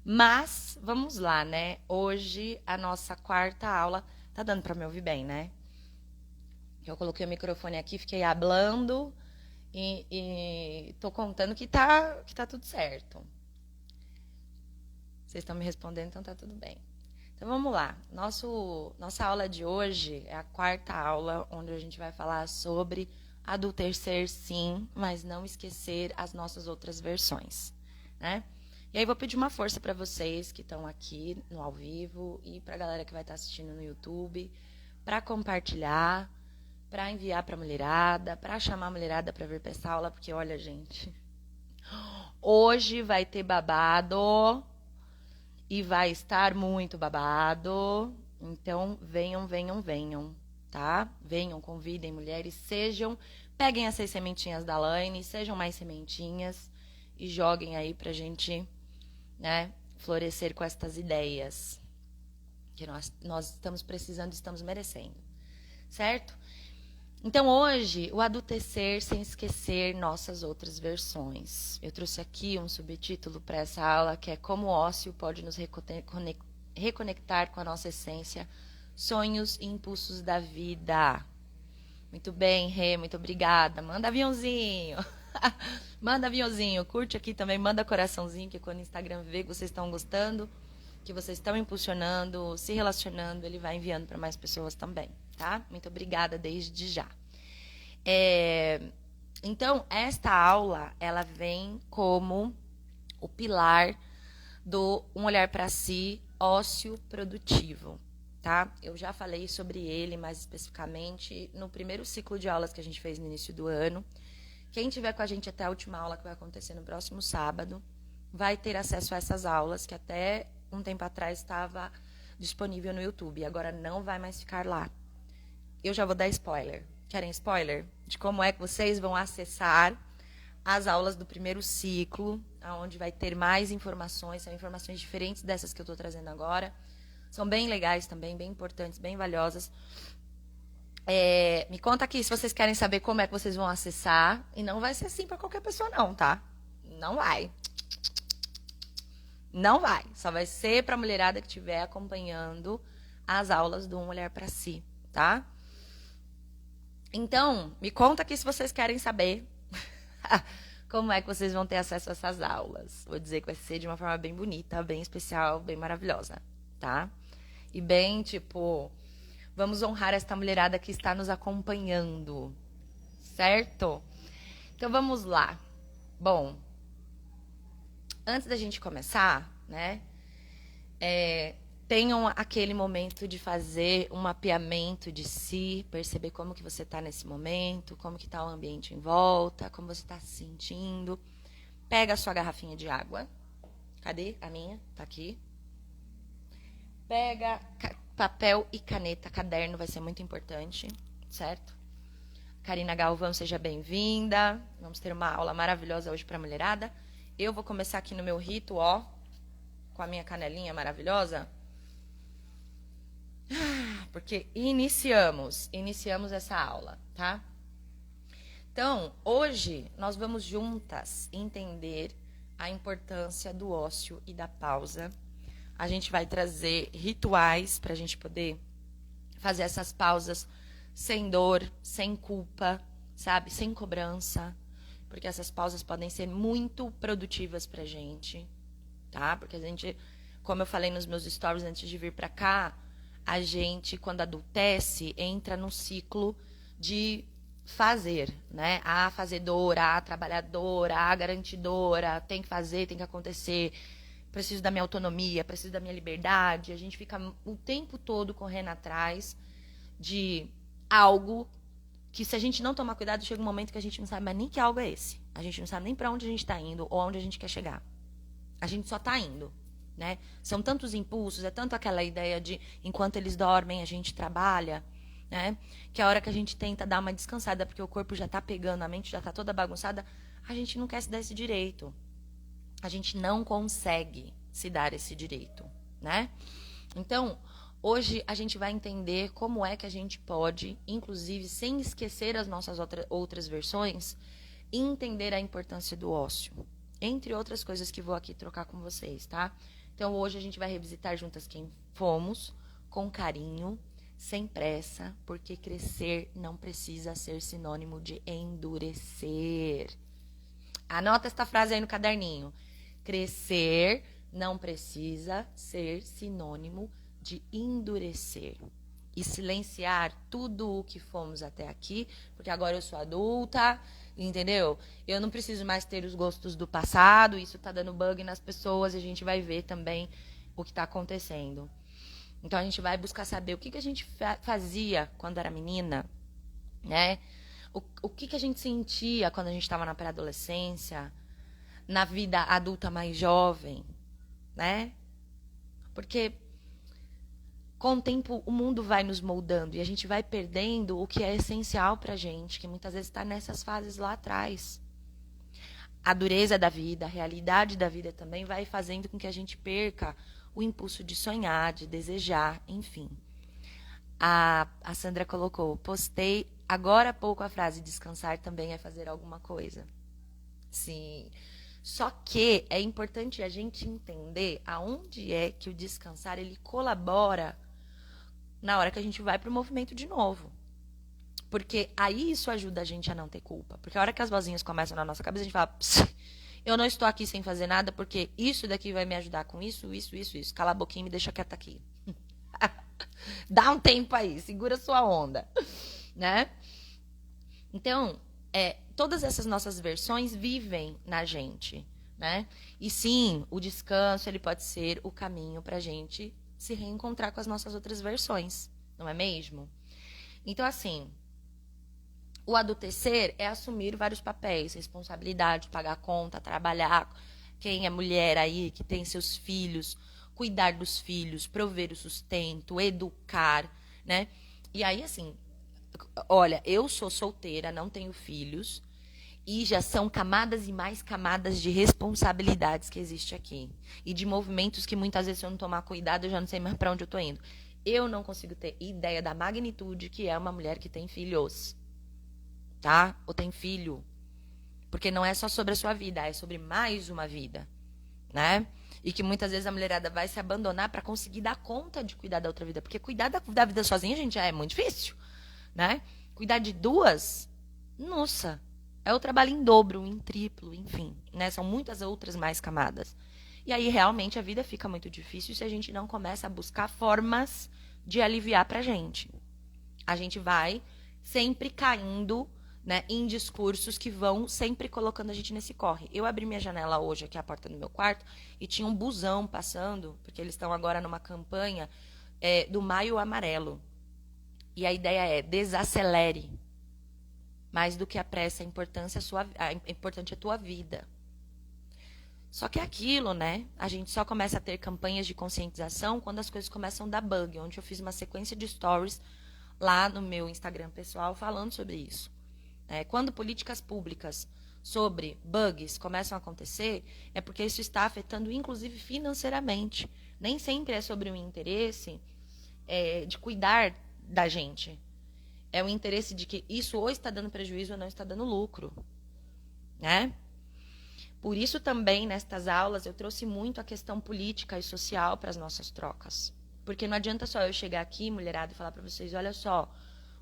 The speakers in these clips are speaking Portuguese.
Mas, vamos lá, né? Hoje, a nossa quarta aula... Tá dando pra me ouvir bem, né? Eu coloquei o microfone aqui, fiquei hablando e tô contando que tá tudo certo. Vocês estão me respondendo, então tá tudo bem. Então vamos lá. Nossa aula de hoje é a quarta aula, onde a gente vai falar sobre adultecer sim, mas não esquecer as nossas outras versões, né? E aí vou pedir uma força para vocês que estão aqui no ao vivo e para a galera que vai estar assistindo no YouTube, para compartilhar, para enviar para a mulherada, para chamar a mulherada para vir para essa aula, porque olha, gente, hoje vai ter babado. E vai estar muito babado. Então, venham, tá? Venham, convidem mulheres, peguem essas sementinhas da Laine, sejam mais sementinhas e joguem aí pra gente, né, florescer com estas ideias que nós estamos precisando, estamos merecendo, certo? Então, hoje, o adultecer sem esquecer nossas outras versões. Eu trouxe aqui um subtítulo para essa aula, que é Como o ócio pode nos reconectar com a nossa essência, sonhos e impulsos da vida. Muito bem, Rê, muito obrigada. Manda aviãozinho. Manda aviãozinho. Curte aqui também, manda coraçãozinho, que quando o Instagram vê que vocês estão gostando, que vocês estão impulsionando, se relacionando, ele vai enviando para mais pessoas também, tá? Muito obrigada desde já. Então, esta aula, ela vem como o pilar do Um Olhar para Si, ócio produtivo, tá? Eu já falei sobre ele mais especificamente no primeiro ciclo de aulas que a gente fez no início do ano. Quem tiver com a gente até a última aula, que vai acontecer no próximo sábado, vai ter acesso a essas aulas, que até um tempo atrás estava disponível no YouTube. Agora não vai mais ficar lá. Eu já vou dar spoiler. Querem spoiler? De como é que vocês vão acessar as aulas do primeiro ciclo, onde vai ter mais informações, são informações diferentes dessas que eu estou trazendo agora. São bem legais também, bem importantes, bem valiosas. Me conta aqui se vocês querem saber como é que vocês vão acessar. E não vai ser assim para qualquer pessoa não, tá? Não vai. Não vai. Só vai ser para a mulherada que estiver acompanhando as aulas do Um Olhar para Si, tá? Então, me conta aqui se vocês querem saber como é que vocês vão ter acesso a essas aulas. Vou dizer que vai ser de uma forma bem bonita, bem especial, bem maravilhosa, tá? E bem, tipo, vamos honrar esta mulherada que está nos acompanhando, certo? Então, vamos lá. Bom, antes da gente começar, né, tenham aquele momento de fazer um mapeamento de si, perceber como que você está nesse momento, como que está o ambiente em volta, como você está se sentindo. Pega a sua garrafinha de água. Cadê a minha? Tá aqui. Pega papel e caneta, caderno vai ser muito importante, certo? Karina Galvão, seja bem-vinda. Vamos ter uma aula maravilhosa hoje para a mulherada. Eu vou começar aqui no meu rito, ó, com a minha canelinha maravilhosa. Porque iniciamos essa aula, tá? Então, hoje nós vamos juntas entender a importância do ócio e da pausa. A gente vai trazer rituais para a gente poder fazer essas pausas sem dor, sem culpa, sabe? Sem cobrança. Porque essas pausas podem ser muito produtivas pra gente, tá? Porque a gente, como eu falei nos meus stories antes de vir pra cá, a gente, quando adultece, entra num ciclo de fazer, né? A fazedora, a trabalhadora, a garantidora, tem que fazer, tem que acontecer, preciso da minha autonomia, preciso da minha liberdade. A gente fica o tempo todo correndo atrás de algo que, se a gente não tomar cuidado, chega um momento que a gente não sabe mais nem que algo é esse. A gente não sabe nem para onde a gente está indo ou onde a gente quer chegar. A gente só está indo, né? São tantos impulsos, é tanto aquela ideia de enquanto eles dormem a gente trabalha, né? Que a hora que a gente tenta dar uma descansada porque o corpo já está pegando, a mente já está toda bagunçada, a gente não quer se dar esse direito. A gente não consegue se dar esse direito, né? Então, hoje a gente vai entender como é que a gente pode, inclusive sem esquecer as nossas outras versões, entender a importância do ócio. Entre outras coisas que vou aqui trocar com vocês, tá? Então, hoje a gente vai revisitar juntas quem fomos, com carinho, sem pressa, porque crescer não precisa ser sinônimo de endurecer. Anota esta frase aí no caderninho. Crescer não precisa ser sinônimo de endurecer. E silenciar tudo o que fomos até aqui, porque agora eu sou adulta, entendeu? Eu não preciso mais ter os gostos do passado, isso tá dando bug nas pessoas e a gente vai ver também o que tá acontecendo. Então a gente vai buscar saber o que a gente fazia quando era menina, né? O que a gente sentia quando a gente estava na pré-adolescência, na vida adulta mais jovem, né? Porque com o tempo o mundo vai nos moldando e a gente vai perdendo o que é essencial pra gente, que muitas vezes está nessas fases lá atrás. A dureza da vida, a realidade da vida também vai fazendo com que a gente perca o impulso de sonhar, de desejar, enfim. A Sandra colocou, postei agora há pouco a frase descansar também é fazer alguma coisa. Sim. Só que é importante a gente entender aonde é que o descansar ele colabora na hora que a gente vai para o movimento de novo. Porque aí isso ajuda a gente a não ter culpa. Porque a hora que as vozinhas começam na nossa cabeça, a gente fala, eu não estou aqui sem fazer nada porque isso daqui vai me ajudar com isso. Cala a boquinha e me deixa quieta aqui. Dá um tempo aí, segura sua onda, né? Então, todas essas nossas versões vivem na gente, né? E sim, o descanso ele pode ser o caminho para a gente se reencontrar com as nossas outras versões, não é mesmo? Então, assim, o adultecer é assumir vários papéis, responsabilidade, pagar conta, trabalhar. Quem é mulher aí, que tem seus filhos, cuidar dos filhos, prover o sustento, educar, né? E aí, assim, olha, eu sou solteira, não tenho filhos, e já são camadas e mais camadas de responsabilidades que existe aqui. E de movimentos que muitas vezes, se eu não tomar cuidado, eu já não sei mais para onde eu tô indo. Eu não consigo ter ideia da magnitude que é uma mulher que tem filhos. Tá? Ou tem filho. Porque não é só sobre a sua vida, é sobre mais uma vida. Né? E que muitas vezes a mulherada vai se abandonar para conseguir dar conta de cuidar da outra vida. Porque cuidar da vida sozinha, gente, já é muito difícil. Né? Cuidar de duas, nossa, é o trabalho em dobro, em triplo, enfim. Né? São muitas outras mais camadas. E aí, realmente, a vida fica muito difícil se a gente não começa a buscar formas de aliviar pra gente. A gente vai sempre caindo, né, em discursos que vão sempre colocando a gente nesse corre. Eu abri minha janela hoje, aqui a porta do meu quarto, e tinha um busão passando, porque eles estão agora numa campanha do Maio Amarelo. E a ideia é desacelere. Mais do que a pressa, é importante a tua vida. Só que é aquilo, né? A gente só começa a ter campanhas de conscientização quando as coisas começam a dar bug. Onde eu fiz uma sequência de stories lá no meu Instagram pessoal falando sobre isso. Quando políticas públicas sobre bugs começam a acontecer, é porque isso está afetando, inclusive, financeiramente. Nem sempre é sobre o interesse de cuidar da gente. É o interesse de que isso ou está dando prejuízo ou não está dando lucro. Né? Por isso também, nestas aulas, eu trouxe muito a questão política e social para as nossas trocas. Porque não adianta só eu chegar aqui, mulherada, e falar para vocês, olha só,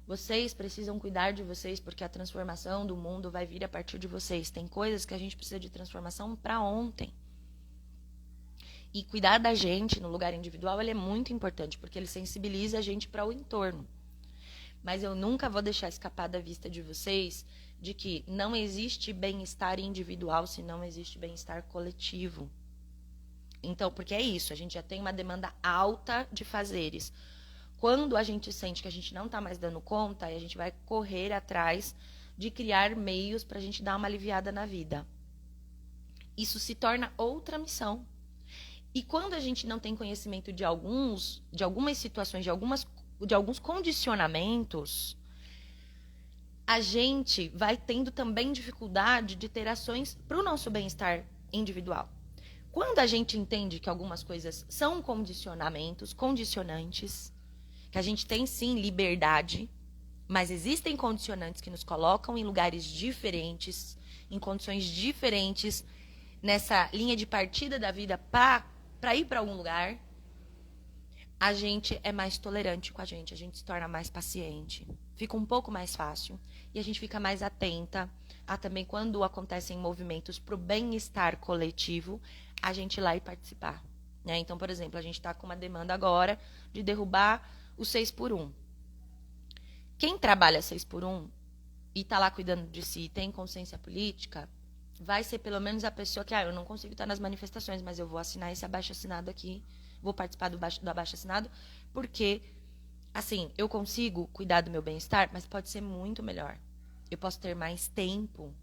vocês precisam cuidar de vocês porque a transformação do mundo vai vir a partir de vocês. Tem coisas que a gente precisa de transformação para ontem. E cuidar da gente no lugar individual ele é muito importante, porque ele sensibiliza a gente para o entorno. Mas eu nunca vou deixar escapar da vista de vocês de que não existe bem-estar individual se não existe bem-estar coletivo. Então, porque é isso, a gente já tem uma demanda alta de fazeres. Quando a gente sente que a gente não está mais dando conta, a gente vai correr atrás de criar meios para a gente dar uma aliviada na vida. Isso se torna outra missão. E quando a gente não tem conhecimento de algumas situações, de alguns condicionamentos, a gente vai tendo também dificuldade de ter ações para o nosso bem-estar individual. Quando a gente entende que algumas coisas são condicionamentos, condicionantes, que a gente tem sim liberdade, mas existem condicionantes que nos colocam em lugares diferentes, em condições diferentes, nessa linha de partida da vida para para ir para algum lugar, a gente é mais tolerante com a gente se torna mais paciente, fica um pouco mais fácil e a gente fica mais atenta a também quando acontecem movimentos para o bem-estar coletivo, a gente ir lá e participar. Né? Então, por exemplo, a gente está com uma demanda agora de derrubar o 6x1. Quem trabalha 6x1 e está lá cuidando de si, tem consciência política, vai ser pelo menos a pessoa que, eu não consigo estar nas manifestações, mas eu vou assinar esse abaixo-assinado aqui, vou participar do abaixo-assinado, porque, assim, eu consigo cuidar do meu bem-estar, mas pode ser muito melhor. Eu posso ter mais tempo,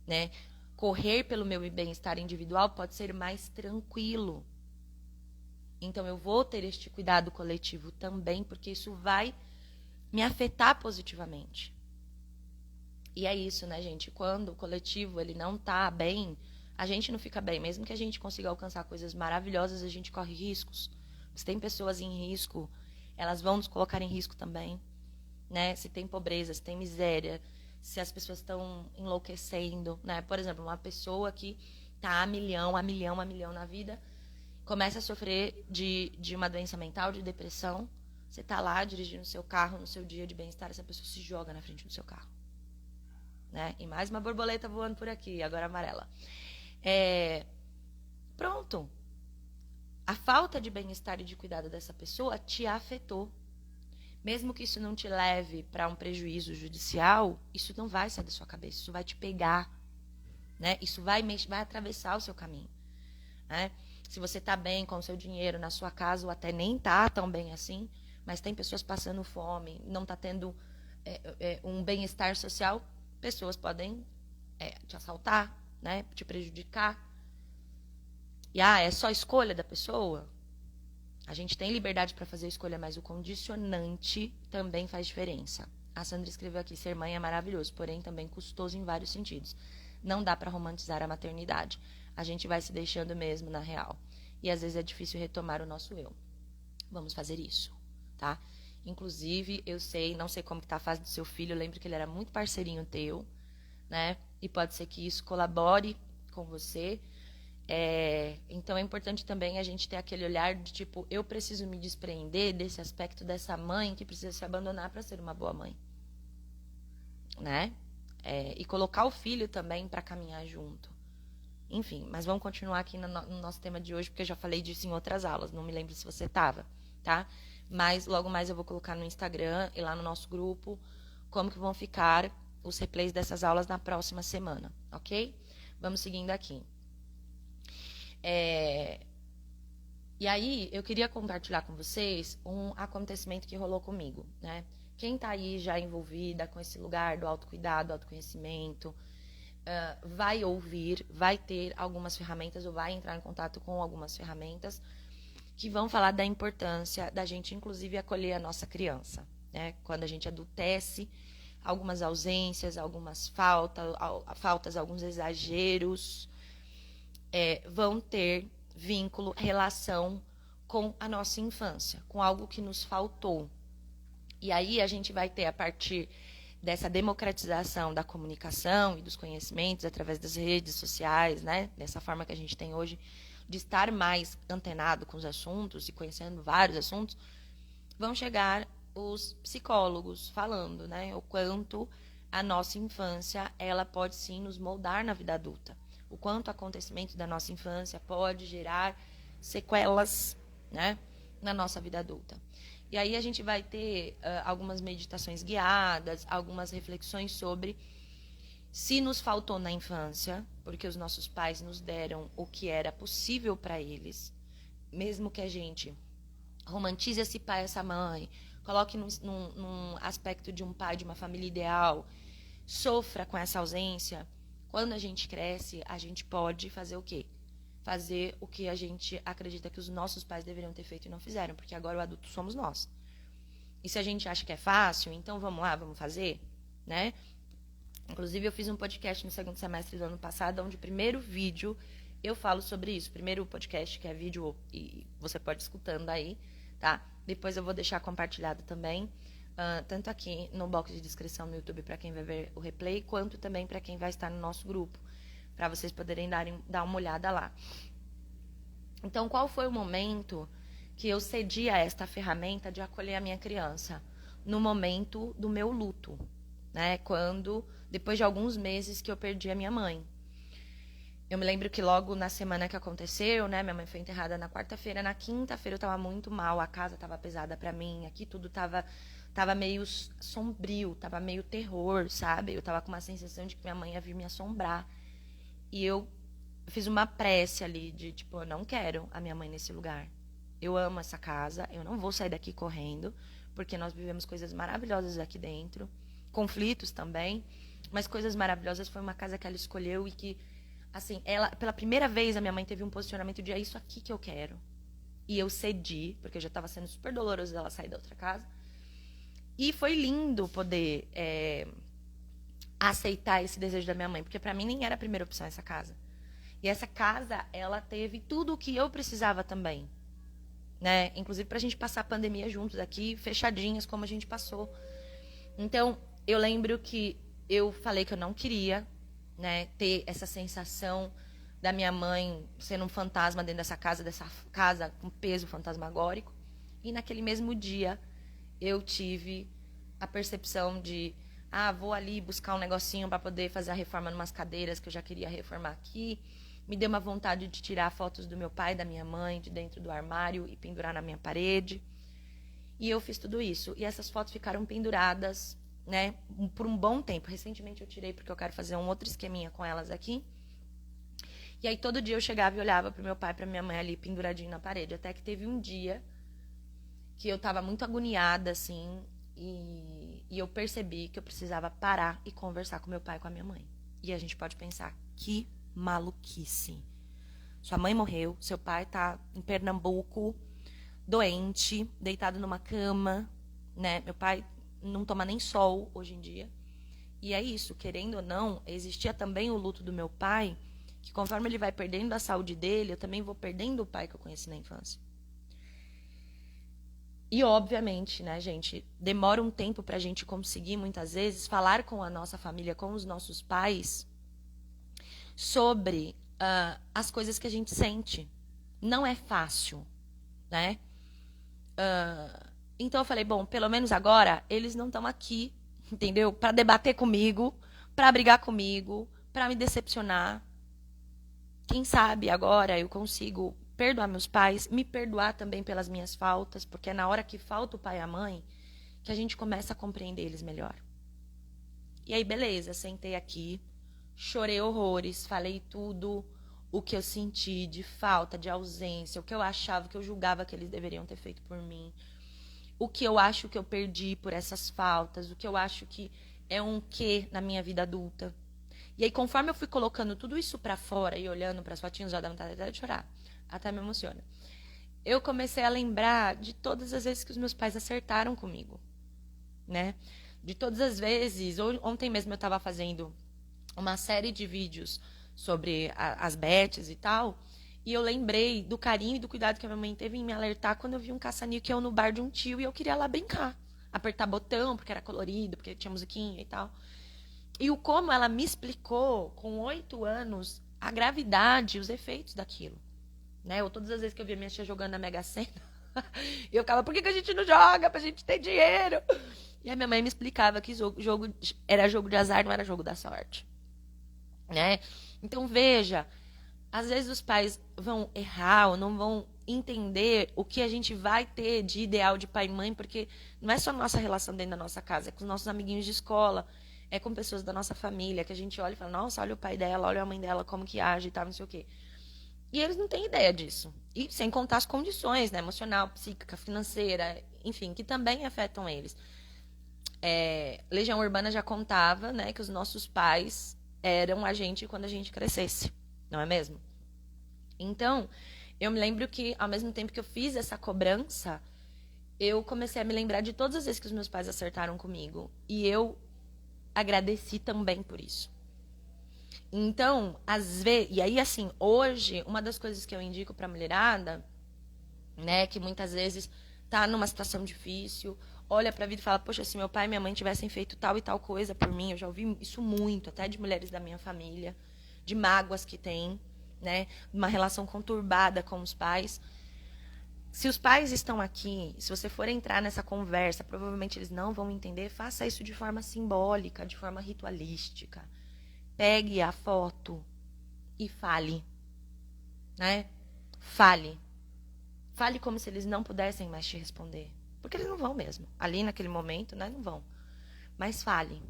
né? Correr pelo meu bem-estar individual pode ser mais tranquilo. Então, eu vou ter este cuidado coletivo também, porque isso vai me afetar positivamente. E é isso, né, gente? Quando o coletivo ele não tá bem, a gente não fica bem. Mesmo que a gente consiga alcançar coisas maravilhosas, a gente corre riscos. Se tem pessoas em risco, elas vão nos colocar em risco também. Né? Se tem pobreza, se tem miséria, se as pessoas estão enlouquecendo. Né? Por exemplo, uma pessoa que tá a milhão na vida, começa a sofrer de uma doença mental, de depressão. Você tá lá dirigindo o seu carro no seu dia de bem-estar, essa pessoa se joga na frente do seu carro. Né? E mais uma borboleta voando por aqui, agora amarela. Pronto. A falta de bem-estar e de cuidado dessa pessoa te afetou. Mesmo que isso não te leve para um prejuízo judicial, isso não vai sair da sua cabeça, isso vai te pegar. Né? Isso vai atravessar o seu caminho. Né? Se você está bem com o seu dinheiro na sua casa, ou até nem está tão bem assim, mas tem pessoas passando fome, não está tendo um bem-estar social, pessoas podem te assaltar, né? Te prejudicar. E é só escolha da pessoa? A gente tem liberdade para fazer a escolha, mas o condicionante também faz diferença. A Sandra escreveu aqui, ser mãe é maravilhoso, porém também custoso em vários sentidos. Não dá para romantizar a maternidade. A gente vai se deixando mesmo, na real. E às vezes é difícil retomar o nosso eu. Vamos fazer isso, tá? Inclusive, não sei como que tá a fase do seu filho, eu lembro que ele era muito parceirinho teu, né? E pode ser que isso colabore com você. Então é importante também a gente ter aquele olhar de tipo, eu preciso me desprender desse aspecto dessa mãe que precisa se abandonar para ser uma boa mãe, né? E colocar o filho também para caminhar junto. Enfim, mas vamos continuar aqui no nosso tema de hoje, porque eu já falei disso em outras aulas, não me lembro se você estava, tá? Mas logo mais eu vou colocar no Instagram e lá no nosso grupo como que vão ficar os replays dessas aulas na próxima semana, ok? Vamos seguindo aqui. E aí, eu queria compartilhar com vocês um acontecimento que rolou comigo, né? Quem tá aí já envolvida com esse lugar do autocuidado, autoconhecimento, vai ouvir, vai ter algumas ferramentas ou vai entrar em contato com algumas ferramentas que vão falar da importância da gente, inclusive, acolher a nossa criança, né? Quando a gente adultece, algumas ausências, algumas faltas, alguns exageros, vão ter vínculo, relação com a nossa infância, com algo que nos faltou. E aí a gente vai ter, a partir dessa democratização da comunicação e dos conhecimentos através das redes sociais, né? Dessa forma que a gente tem hoje, de estar mais antenado com os assuntos e conhecendo vários assuntos, vão chegar os psicólogos falando, né? O quanto a nossa infância, ela pode sim nos moldar na vida adulta. O quanto o acontecimento da nossa infância pode gerar sequelas, né, na nossa vida adulta. E aí a gente vai ter algumas meditações guiadas, algumas reflexões sobre se nos faltou na infância, porque os nossos pais nos deram o que era possível para eles, mesmo que a gente romantize esse pai, essa mãe, coloque num aspecto de um pai, de uma família ideal, sofra com essa ausência. Quando a gente cresce, a gente pode fazer o quê? Fazer o que a gente acredita que os nossos pais deveriam ter feito e não fizeram, porque agora o adulto somos nós. E se a gente acha que é fácil, então vamos lá, vamos fazer, né? Inclusive, eu fiz um podcast no segundo semestre do ano passado, onde o primeiro vídeo eu falo sobre isso. Primeiro podcast, que é vídeo, e você pode ir escutando aí, tá? Depois eu vou deixar compartilhado também, tanto aqui no box de descrição no YouTube para quem vai ver o replay, quanto também para quem vai estar no nosso grupo, para vocês poderem dar uma olhada lá. Então, qual foi o momento que eu cedi a esta ferramenta de acolher a minha criança? No momento do meu luto, né? Depois de alguns meses que eu perdi a minha mãe. Eu me lembro que logo na semana que aconteceu, né? Minha mãe foi enterrada na quarta-feira. Na quinta-feira eu tava muito mal, a casa tava pesada pra mim, aqui tudo tava meio sombrio, tava meio terror, sabe? Eu tava com uma sensação de que minha mãe ia vir me assombrar. E eu fiz uma prece ali de, tipo, eu não quero a minha mãe nesse lugar. Eu amo essa casa, eu não vou sair daqui correndo, porque nós vivemos coisas maravilhosas aqui dentro, conflitos também, mas coisas maravilhosas. Foi uma casa que ela escolheu e que, assim, ela, pela primeira vez, a minha mãe teve um posicionamento de é isso aqui que eu quero. E eu cedi, porque já estava sendo super doloroso ela sair da outra casa. E foi lindo poder aceitar esse desejo da minha mãe, porque para mim nem era a primeira opção essa casa. E essa casa, ela teve tudo o que eu precisava também, né? Inclusive pra gente passar a pandemia juntos aqui, fechadinhas como a gente passou. Então, eu lembro que eu falei que eu não queria, né, ter essa sensação da minha mãe sendo um fantasma dentro dessa casa com peso fantasmagórico. E naquele mesmo dia, eu tive a percepção de vou ali buscar um negocinho para poder fazer a reforma em umas cadeiras que eu já queria reformar aqui. Me deu uma vontade de tirar fotos do meu pai e da minha mãe de dentro do armário e pendurar na minha parede. E eu fiz tudo isso. E essas fotos ficaram penduradas, né, por um bom tempo. Recentemente eu tirei porque eu quero fazer um outro esqueminha com elas aqui. E aí todo dia eu chegava e olhava pro meu pai e pra minha mãe ali penduradinho na parede. Até que teve um dia que eu tava muito agoniada, assim, e eu percebi que eu precisava parar e conversar com meu pai e com a minha mãe. E a gente pode pensar, que maluquice. Sua mãe morreu, seu pai tá em Pernambuco, doente, deitado numa cama, né? Meu pai não toma nem sol hoje em dia. E é isso, querendo ou não, existia também o luto do meu pai, que conforme ele vai perdendo a saúde dele, eu também vou perdendo o pai que eu conheci na infância. E, obviamente, né, gente, demora um tempo pra gente conseguir, muitas vezes, falar com a nossa família, com os nossos pais, sobre as coisas que a gente sente. Não é fácil, né? Então eu falei, bom, pelo menos agora eles não estão aqui, entendeu? Para debater comigo, para brigar comigo, para me decepcionar. Quem sabe agora eu consigo perdoar meus pais, me perdoar também pelas minhas faltas, porque é na hora que falta o pai e a mãe que a gente começa a compreender eles melhor. E aí, beleza, sentei aqui, chorei horrores, falei tudo o que eu senti de falta, de ausência, o que eu achava, o que eu julgava que eles deveriam ter feito por mim, o que eu acho que eu perdi por essas faltas, o que eu acho que é um quê na minha vida adulta. E aí, conforme eu fui colocando tudo isso pra fora e olhando pras fotinhas, já dá vontade até de chorar, até me emociona. Eu comecei a lembrar de todas as vezes que os meus pais acertaram comigo, né? De todas as vezes, ontem mesmo eu estava fazendo uma série de vídeos sobre as Beths e tal, e eu lembrei do carinho e do cuidado que a minha mãe teve em me alertar quando eu vi um caça-níquel no bar de um tio e eu queria lá brincar. Apertar botão, porque era colorido, porque tinha musiquinha e tal. E o como ela me explicou, com 8 anos, a gravidade, os efeitos daquilo. Né? Ou todas as vezes que eu via minha tia jogando na Mega Sena, eu ficava, por que a gente não joga pra gente ter dinheiro? E a minha mãe me explicava que jogo era jogo de azar, não era jogo da sorte. Né? Então, veja, às vezes os pais vão errar ou não vão entender o que a gente vai ter de ideal de pai e mãe, porque não é só a nossa relação dentro da nossa casa, é com os nossos amiguinhos de escola, é com pessoas da nossa família, que a gente olha e fala, nossa, olha o pai dela, olha a mãe dela, como que age e tal, não sei o quê. E eles não têm ideia disso. E sem contar as condições, né, emocional, psíquica, financeira, enfim, que também afetam eles. Legião Urbana já contava, né, que os nossos pais eram a gente quando a gente crescesse, não é mesmo? Então, eu me lembro que, ao mesmo tempo que eu fiz essa cobrança, eu comecei a me lembrar de todas as vezes que os meus pais acertaram comigo. E eu agradeci também por isso. Então, às vezes... E aí, assim, hoje, uma das coisas que eu indico pra mulherada, né, que muitas vezes tá numa situação difícil, olha pra vida e fala, poxa, se meu pai e minha mãe tivessem feito tal e tal coisa por mim, eu já ouvi isso muito, até de mulheres da minha família, de mágoas que tem, né? Uma relação conturbada com os pais. Se os pais estão aqui, se você for entrar nessa conversa, provavelmente eles não vão entender, faça isso de forma simbólica, de forma ritualística. Pegue a foto e fale, né? Fale. Fale como se eles não pudessem mais te responder. Porque eles não vão mesmo. Ali naquele momento, né, não vão. Mas fale.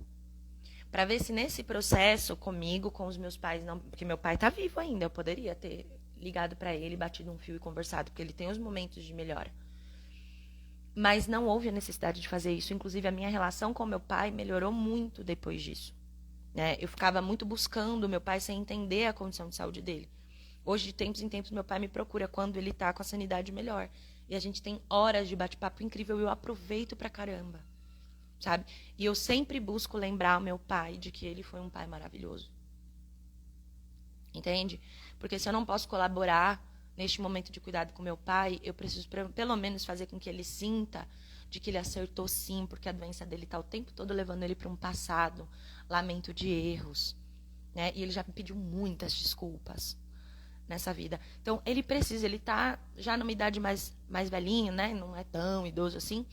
Para ver se nesse processo comigo, com os meus pais, não, porque meu pai tá vivo ainda, eu poderia ter ligado para ele, batido um fio e conversado, porque ele tem os momentos de melhora. Mas não houve a necessidade de fazer isso. Inclusive, a minha relação com meu pai melhorou muito depois disso. Né? Eu ficava muito buscando meu pai sem entender a condição de saúde dele. Hoje, de tempos em tempos, meu pai me procura quando ele tá com a sanidade melhor. E a gente tem horas de bate-papo incrível e eu aproveito pra caramba. Sabe? E eu sempre busco lembrar o meu pai de que ele foi um pai maravilhoso. Entende? Porque se eu não posso colaborar neste momento de cuidado com meu pai, eu preciso pelo menos fazer com que ele sinta de que ele acertou sim, porque a doença dele está o tempo todo levando ele para um passado, lamento de erros. Né? E ele já me pediu muitas desculpas nessa vida. Então, ele precisa, ele está já numa idade mais velhinho, né? Não é tão idoso assim,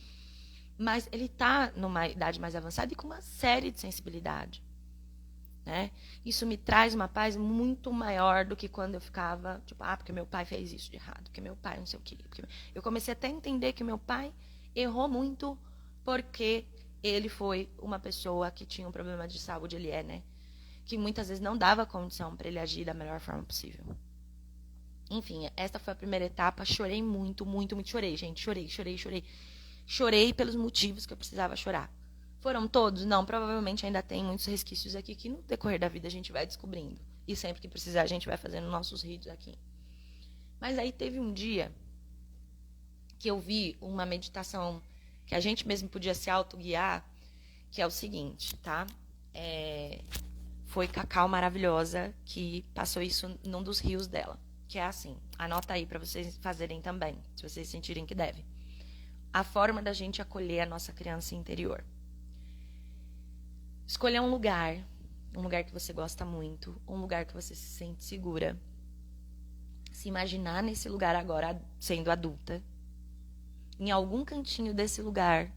mas ele está numa idade mais avançada e com uma série de sensibilidade. Né? Isso me traz uma paz muito maior do que quando eu ficava, tipo, porque meu pai fez isso de errado, porque meu pai não sei o quê. Eu comecei até a entender que meu pai errou muito porque ele foi uma pessoa que tinha um problema de saúde, ele é, né? Que muitas vezes não dava condição para ele agir da melhor forma possível. Enfim, esta foi a primeira etapa. Chorei muito, muito, muito. Chorei, gente. Chorei. Chorei pelos motivos que eu precisava chorar. Foram todos? Não, provavelmente ainda tem muitos resquícios aqui que no decorrer da vida a gente vai descobrindo. E sempre que precisar a gente vai fazendo nossos ritos aqui. Mas aí teve um dia que eu vi uma meditação que a gente mesmo podia se autoguiar, que é o seguinte, tá? Foi Cacau Maravilhosa que passou isso num dos rios dela. Que é assim, anota aí para vocês fazerem também, se vocês sentirem que devem. A forma da gente acolher a nossa criança interior. Escolher um lugar que você gosta muito, um lugar que você se sente segura. Se imaginar nesse lugar agora, sendo adulta. Em algum cantinho desse lugar,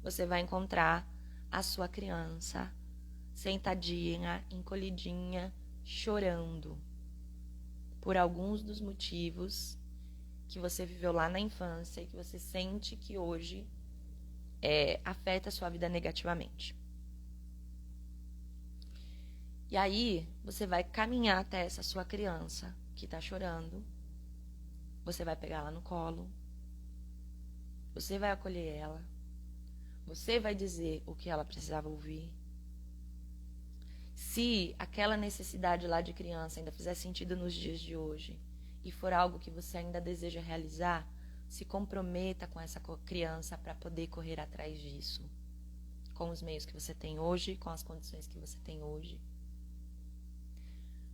você vai encontrar a sua criança sentadinha, encolhidinha, chorando. Por alguns dos motivos que você viveu lá na infância e que você sente que hoje afeta a sua vida negativamente. E aí, você vai caminhar até essa sua criança que está chorando. Você vai pegar ela no colo. Você vai acolher ela. Você vai dizer o que ela precisava ouvir. Se aquela necessidade lá de criança ainda fizer sentido nos dias de hoje e for algo que você ainda deseja realizar, se comprometa com essa criança para poder correr atrás disso. Com os meios que você tem hoje, com as condições que você tem hoje.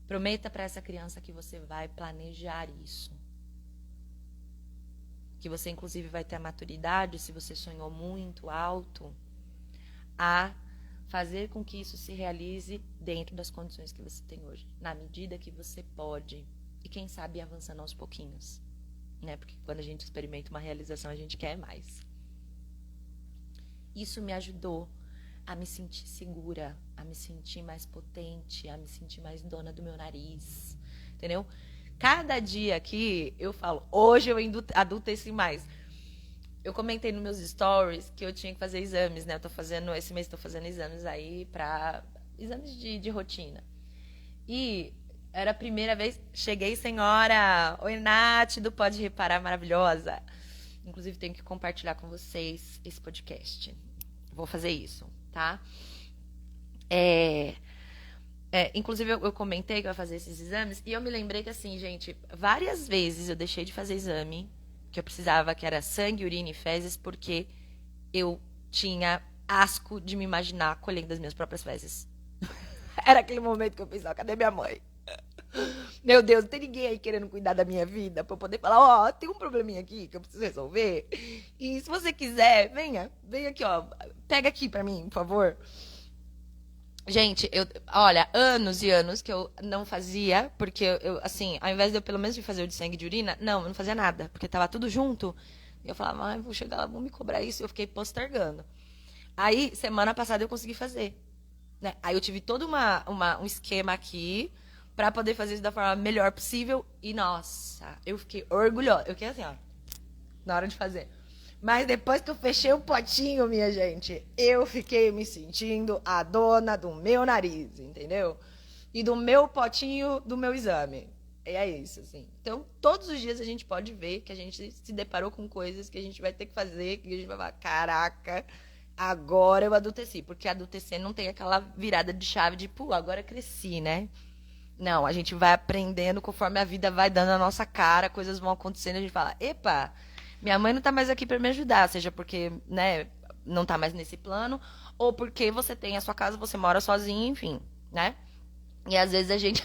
Prometa para essa criança que você vai planejar isso. Que você, inclusive, vai ter a maturidade, se você sonhou muito alto, a fazer com que isso se realize dentro das condições que você tem hoje. Na medida que você pode. E quem sabe avançando aos pouquinhos. Né? Porque quando a gente experimenta uma realização, a gente quer mais. Isso me ajudou a me sentir segura, a me sentir mais potente, a me sentir mais dona do meu nariz, entendeu? Cada dia aqui eu falo, hoje eu adulteci mais. Eu comentei nos meus stories que eu tinha que fazer exames, né? Esse mês estou fazendo exames aí exames de rotina. E era a primeira vez, cheguei, senhora, oi Nath, do Pode Reparar, maravilhosa. Inclusive tenho que compartilhar com vocês esse podcast. Vou fazer isso. Tá? Inclusive, eu comentei que eu ia fazer esses exames e eu me lembrei que, assim, gente, várias vezes eu deixei de fazer exame que eu precisava, que era sangue, urina e fezes, porque eu tinha asco de me imaginar colhendo as minhas próprias fezes. Era aquele momento que eu pensava, cadê minha mãe? Meu Deus, não tem ninguém aí querendo cuidar da minha vida pra eu poder falar, tem um probleminha aqui que eu preciso resolver. E se você quiser, vem aqui, pega aqui pra mim, por favor. Gente, olha, anos e anos que eu não fazia, porque assim, ao invés de eu pelo menos de fazer o de sangue de urina, não, eu não fazia nada, porque tava tudo junto. E eu falava, ai, vou chegar lá, vou me cobrar isso. E eu fiquei postergando. Aí, semana passada eu consegui fazer, né? Aí eu tive todo um esquema aqui pra poder fazer isso da forma melhor possível. E, nossa, eu fiquei orgulhosa. Eu fiquei assim, ó, na hora de fazer. Mas depois que eu fechei o potinho, minha gente, eu fiquei me sentindo a dona do meu nariz, entendeu? E do meu potinho do meu exame. E é isso, assim. Então, todos os dias a gente pode ver que a gente se deparou com coisas que a gente vai ter que fazer, que a gente vai falar, caraca, agora eu adulteci. Porque adultecer não tem aquela virada de chave de, pô, agora cresci, né? Não, a gente vai aprendendo conforme a vida vai dando a nossa cara, coisas vão acontecendo, a gente fala, epa, minha mãe não tá mais aqui para me ajudar, seja porque, né, não tá mais nesse plano, ou porque você tem a sua casa, você mora sozinho, enfim, né? E às vezes a gente.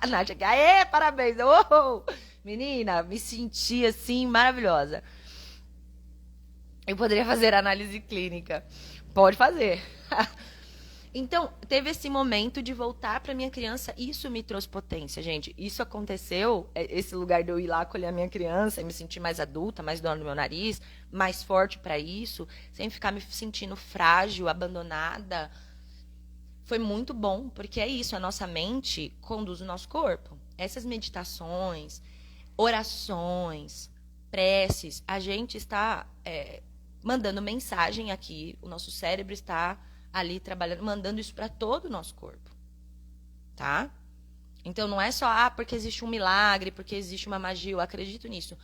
A Nádia aqui, aê, parabéns! Oh, menina, me senti assim, maravilhosa. Eu poderia fazer análise clínica. Pode fazer. Então, teve esse momento de voltar para minha criança. Isso me trouxe potência, gente. Isso aconteceu, esse lugar de eu ir lá acolher a minha criança e me sentir mais adulta, mais dona do meu nariz, mais forte para isso, sem ficar me sentindo frágil, abandonada. Foi muito bom, porque é isso, a nossa mente conduz o nosso corpo. Essas meditações, orações, preces, a gente está mandando mensagem aqui, o nosso cérebro está ali trabalhando, mandando isso para todo o nosso corpo, tá? Então não é só, porque existe um milagre, porque existe uma magia, eu acredito nisso.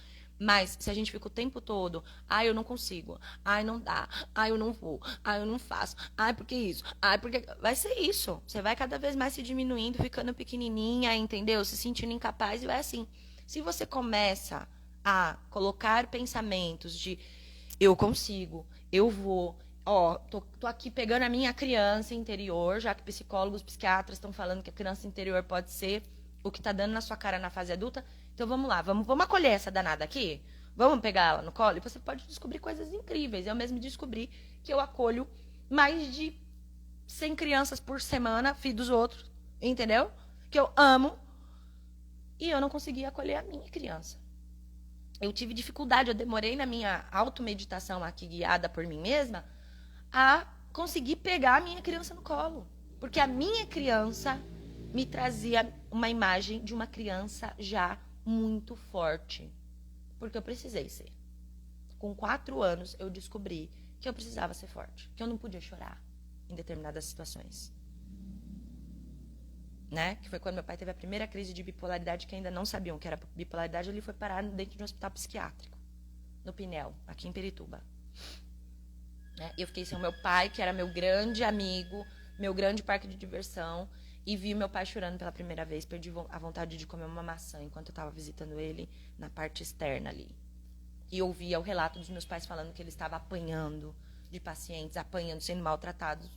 Mas se a gente fica o tempo todo, eu não consigo, não dá, eu não vou, eu não faço, porque isso, porque. Vai ser isso. Você vai cada vez mais se diminuindo, ficando pequenininha, entendeu? Se sentindo incapaz e vai assim. Se você começa a colocar pensamentos de eu consigo, eu vou, tô aqui pegando a minha criança interior, já que psicólogos, psiquiatras estão falando que a criança interior pode ser o que tá dando na sua cara na fase adulta. Então vamos lá, vamos acolher essa danada aqui? Vamos pegar ela no colo? E você pode descobrir coisas incríveis. Eu mesmo descobri que eu acolho mais de 100 crianças por semana, filho dos outros, entendeu? Que eu amo. E eu não consegui acolher a minha criança. Eu tive dificuldade, eu demorei na minha automeditação aqui, guiada por mim mesma, a conseguir pegar a minha criança no colo. Porque a minha criança me trazia uma imagem de uma criança já muito forte. Porque eu precisei ser. Com 4 anos, eu descobri que eu precisava ser forte. Que eu não podia chorar em determinadas situações. Né? Que foi quando meu pai teve a primeira crise de bipolaridade, que ainda não sabiam que era bipolaridade, ele foi parar dentro de um hospital psiquiátrico, no Pinel, aqui em Pirituba. Né? Eu fiquei sem o meu pai, que era meu grande amigo, meu grande parque de diversão, e vi meu pai chorando pela primeira vez, perdi a vontade de comer uma maçã enquanto eu estava visitando ele na parte externa ali. E ouvia o relato dos meus pais falando que ele estava apanhando de pacientes, sendo maltratados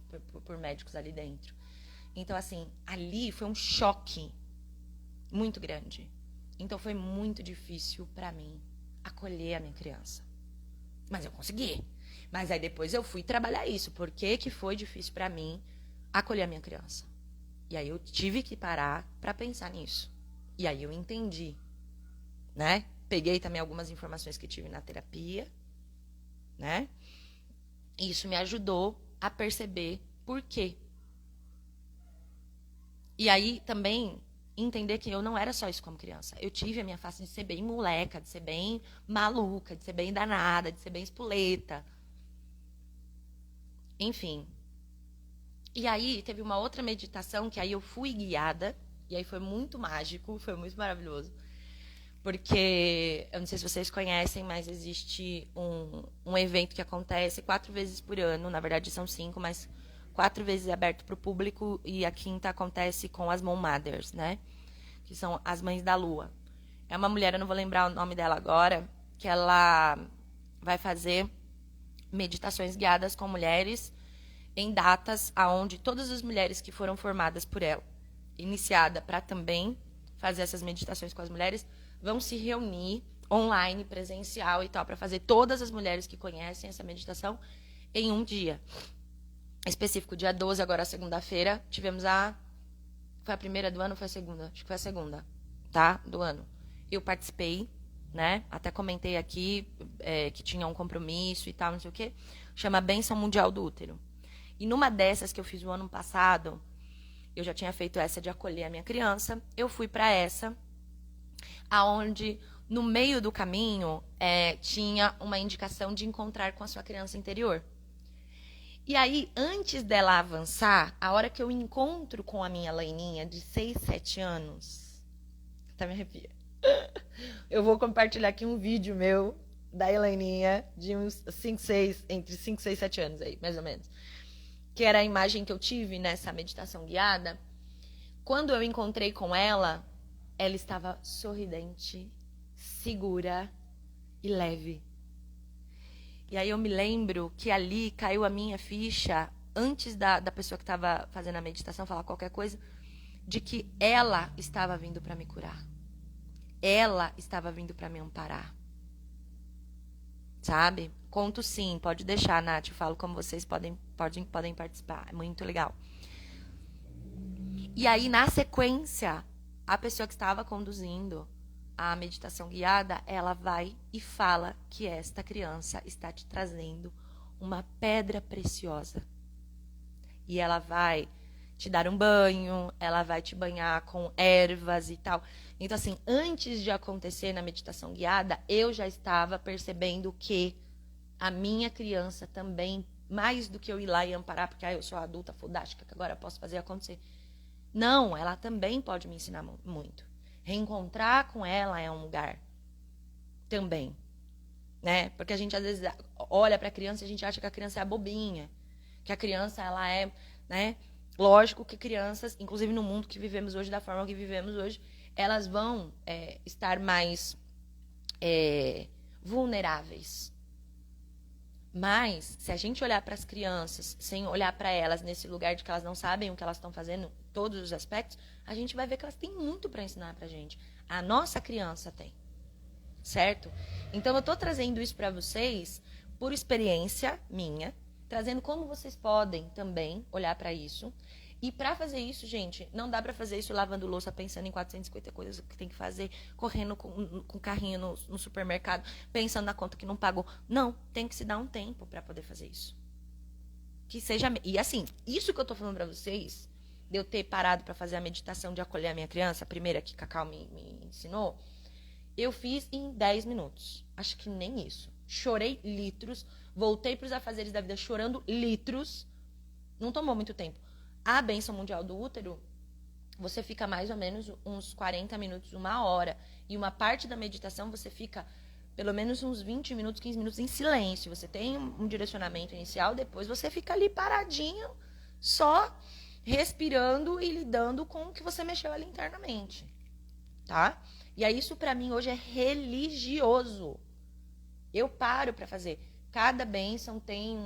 por médicos ali dentro. Então, assim, ali foi um choque muito grande. Então, foi muito difícil para mim acolher a minha criança. Mas eu consegui. Mas aí depois eu fui trabalhar isso. Por que foi difícil para mim acolher a minha criança? E aí eu tive que parar para pensar nisso. E aí eu entendi, né? Peguei também algumas informações que tive na terapia, né? E isso me ajudou a perceber por quê. E aí também entender que eu não era só isso como criança. Eu tive a minha face de ser bem moleca, de ser bem maluca, de ser bem danada, de ser bem espoleta. Enfim. E aí teve uma outra meditação que aí eu fui guiada, e aí foi muito mágico, foi muito maravilhoso. Porque, eu não sei se vocês conhecem, mas existe um evento que acontece 4 vezes por ano, na verdade são 5, mas 4 vezes é aberto para o público, e a quinta acontece com as Moon Mothers, né? Que são as mães da lua. É uma mulher, eu não vou lembrar o nome dela agora, que ela vai fazer meditações guiadas com mulheres em datas aonde todas as mulheres que foram formadas por ela, iniciada para também fazer essas meditações com as mulheres, vão se reunir online, presencial e tal, para fazer todas as mulheres que conhecem essa meditação em um dia. específico, dia 12, agora segunda-feira, tivemos foi a primeira do ano ou foi a segunda? Acho que foi a segunda, tá? Do ano. Eu participei, né? Até comentei aqui que tinha um compromisso e tal, não sei o quê. Chama Bênção Mundial do Útero. E numa dessas que eu fiz o ano passado, eu já tinha feito essa de acolher a minha criança, eu fui para essa, aonde no meio do caminho tinha uma indicação de encontrar com a sua criança interior. E aí, antes dela avançar, a hora que eu encontro com a minha Laininha de 6, 7 anos, até me arrepia. Eu vou compartilhar aqui um vídeo meu da Elaininha de uns 5, 6, entre 5, 6, 7 anos aí, mais ou menos. Que era a imagem que eu tive nessa meditação guiada. Quando eu encontrei com ela, ela estava sorridente, segura e leve. E aí eu me lembro que ali caiu a minha ficha, antes da pessoa que estava fazendo a meditação falar qualquer coisa, de que ela estava vindo para me curar. Ela estava vindo para me amparar. Sabe? Conto sim, pode deixar, Nath. Eu falo como vocês podem participar. É muito legal. E aí, na sequência, a pessoa que estava conduzindo a meditação guiada, ela vai e fala que esta criança está te trazendo uma pedra preciosa. E ela vai te dar um banho, ela vai te banhar com ervas e tal. Então, assim, antes de acontecer na meditação guiada, eu já estava percebendo que a minha criança também, mais do que eu ir lá e amparar, porque eu sou adulta fodástica, que agora eu posso fazer acontecer. Não, ela também pode me ensinar muito. Reencontrar com ela é um lugar também, né? Porque a gente às vezes olha para a criança e a gente acha que a criança é a bobinha, que a criança ela é, né? Lógico que crianças, inclusive no mundo que vivemos hoje, da forma que vivemos hoje, elas vão estar mais vulneráveis. Mas, se a gente olhar para as crianças, sem olhar para elas nesse lugar de que elas não sabem o que elas estão fazendo, todos os aspectos, a gente vai ver que elas têm muito para ensinar para a gente. A nossa criança tem. Certo? Então, eu estou trazendo isso para vocês por experiência minha, trazendo como vocês podem também olhar para isso. E para fazer isso, gente, não dá para fazer isso lavando louça, pensando em 450 coisas que tem que fazer, correndo com o carrinho no supermercado, pensando na conta que não pagou. Não, tem que se dar um tempo para poder fazer isso. Que seja... E assim, isso que eu tô falando para vocês, de eu ter parado para fazer a meditação de acolher a minha criança, a primeira que Cacau me ensinou, eu fiz em 10 minutos. Acho que nem isso. Chorei litros, voltei para os afazeres da vida chorando litros. Não tomou muito tempo. A Bênção Mundial do Útero, você fica mais ou menos uns 40 minutos, 1 hora. E uma parte da meditação você fica pelo menos uns 20 minutos, 15 minutos em silêncio. Você tem um direcionamento inicial, depois você fica ali paradinho, só respirando e lidando com o que você mexeu ali internamente. Tá? E aí isso pra mim hoje é religioso. Eu paro pra fazer. Cada bênção tem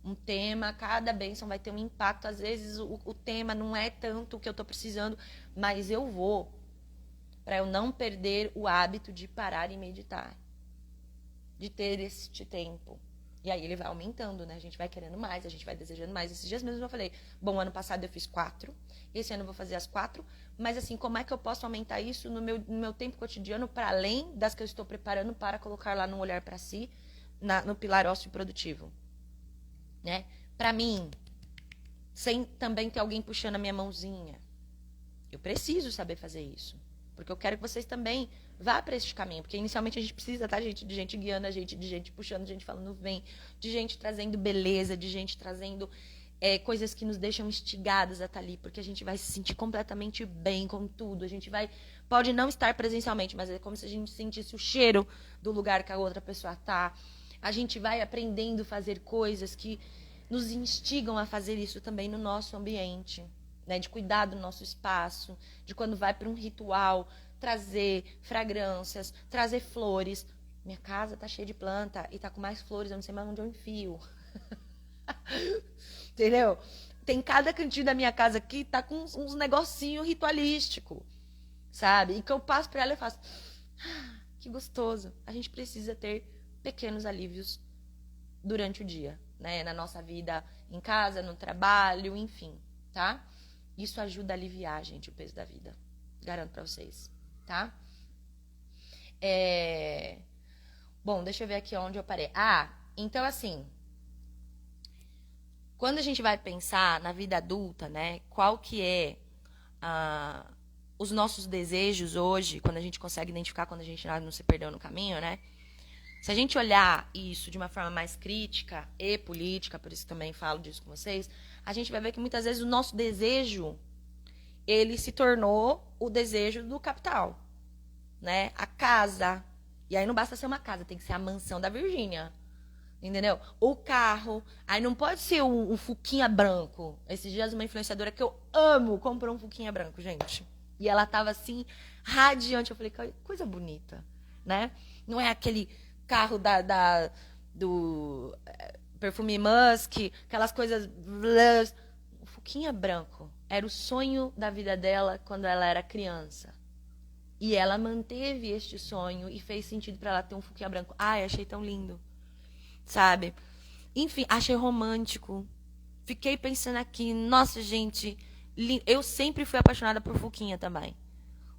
um tema, cada bênção vai ter um impacto. Às vezes o tema não é tanto o que eu tô precisando, mas eu vou para eu não perder o hábito de parar e meditar. De ter este tempo. E aí ele vai aumentando, né? A gente vai querendo mais, a gente vai desejando mais. Esses dias mesmo eu falei, bom, ano passado eu fiz 4, esse ano eu vou fazer as 4, mas assim, como é que eu posso aumentar isso no meu tempo cotidiano, para além das que eu estou preparando para colocar lá no olhar para si, no pilar ósseo produtivo, né? Para mim, sem também ter alguém puxando a minha mãozinha. Eu preciso saber fazer isso, porque eu quero que vocês também vá para este caminho, porque inicialmente a gente precisa, tá, gente? De gente guiando a gente, de gente puxando, de gente falando vem, de gente trazendo beleza, de gente trazendo coisas que nos deixam instigadas a estar ali, porque a gente vai se sentir completamente bem com tudo. A gente pode não estar presencialmente, mas é como se a gente sentisse o cheiro do lugar que a outra pessoa está. A gente vai aprendendo a fazer coisas que nos instigam a fazer isso também no nosso ambiente, né? De cuidar do nosso espaço, de quando vai para um ritual, trazer fragrâncias, trazer flores. Minha casa tá cheia de planta e tá com mais flores, eu não sei mais onde eu enfio. Entendeu? Tem cada cantinho da minha casa aqui, tá com uns negocinhos ritualístico, sabe? E que eu passo pra ela e faço, que gostoso. A gente precisa ter pequenos alívios durante o dia. né, na nossa vida em casa, no trabalho, enfim, tá? Isso ajuda a aliviar, gente, o peso da vida. Garanto pra vocês, tá? Bom, deixa eu ver aqui onde eu parei. Então assim, quando a gente vai pensar na vida adulta, né, qual que é os nossos desejos hoje, quando a gente consegue identificar quando a gente não se perdeu no caminho, né? Se a gente olhar isso de uma forma mais crítica e política, por isso também falo disso com vocês, a gente vai ver que muitas vezes o nosso desejo, ele se tornou o desejo do capital, né? A casa. E aí não basta ser uma casa, tem que ser a mansão da Virgínia. Entendeu? O carro. Aí não pode ser um Fuquinha branco. Esses dias uma influenciadora que eu amo comprou um Fuquinha branco, gente. E ela tava assim, radiante. Eu falei, coisa bonita, né? Não é aquele carro do perfume Musk, aquelas coisas. O Fuquinha branco era o sonho da vida dela quando ela era criança. E ela manteve este sonho e fez sentido para ela ter um Fuquinha branco. Ai, achei tão lindo. Sabe? Enfim, achei romântico. Fiquei pensando aqui, nossa, gente, eu sempre fui apaixonada por Fuquinha também,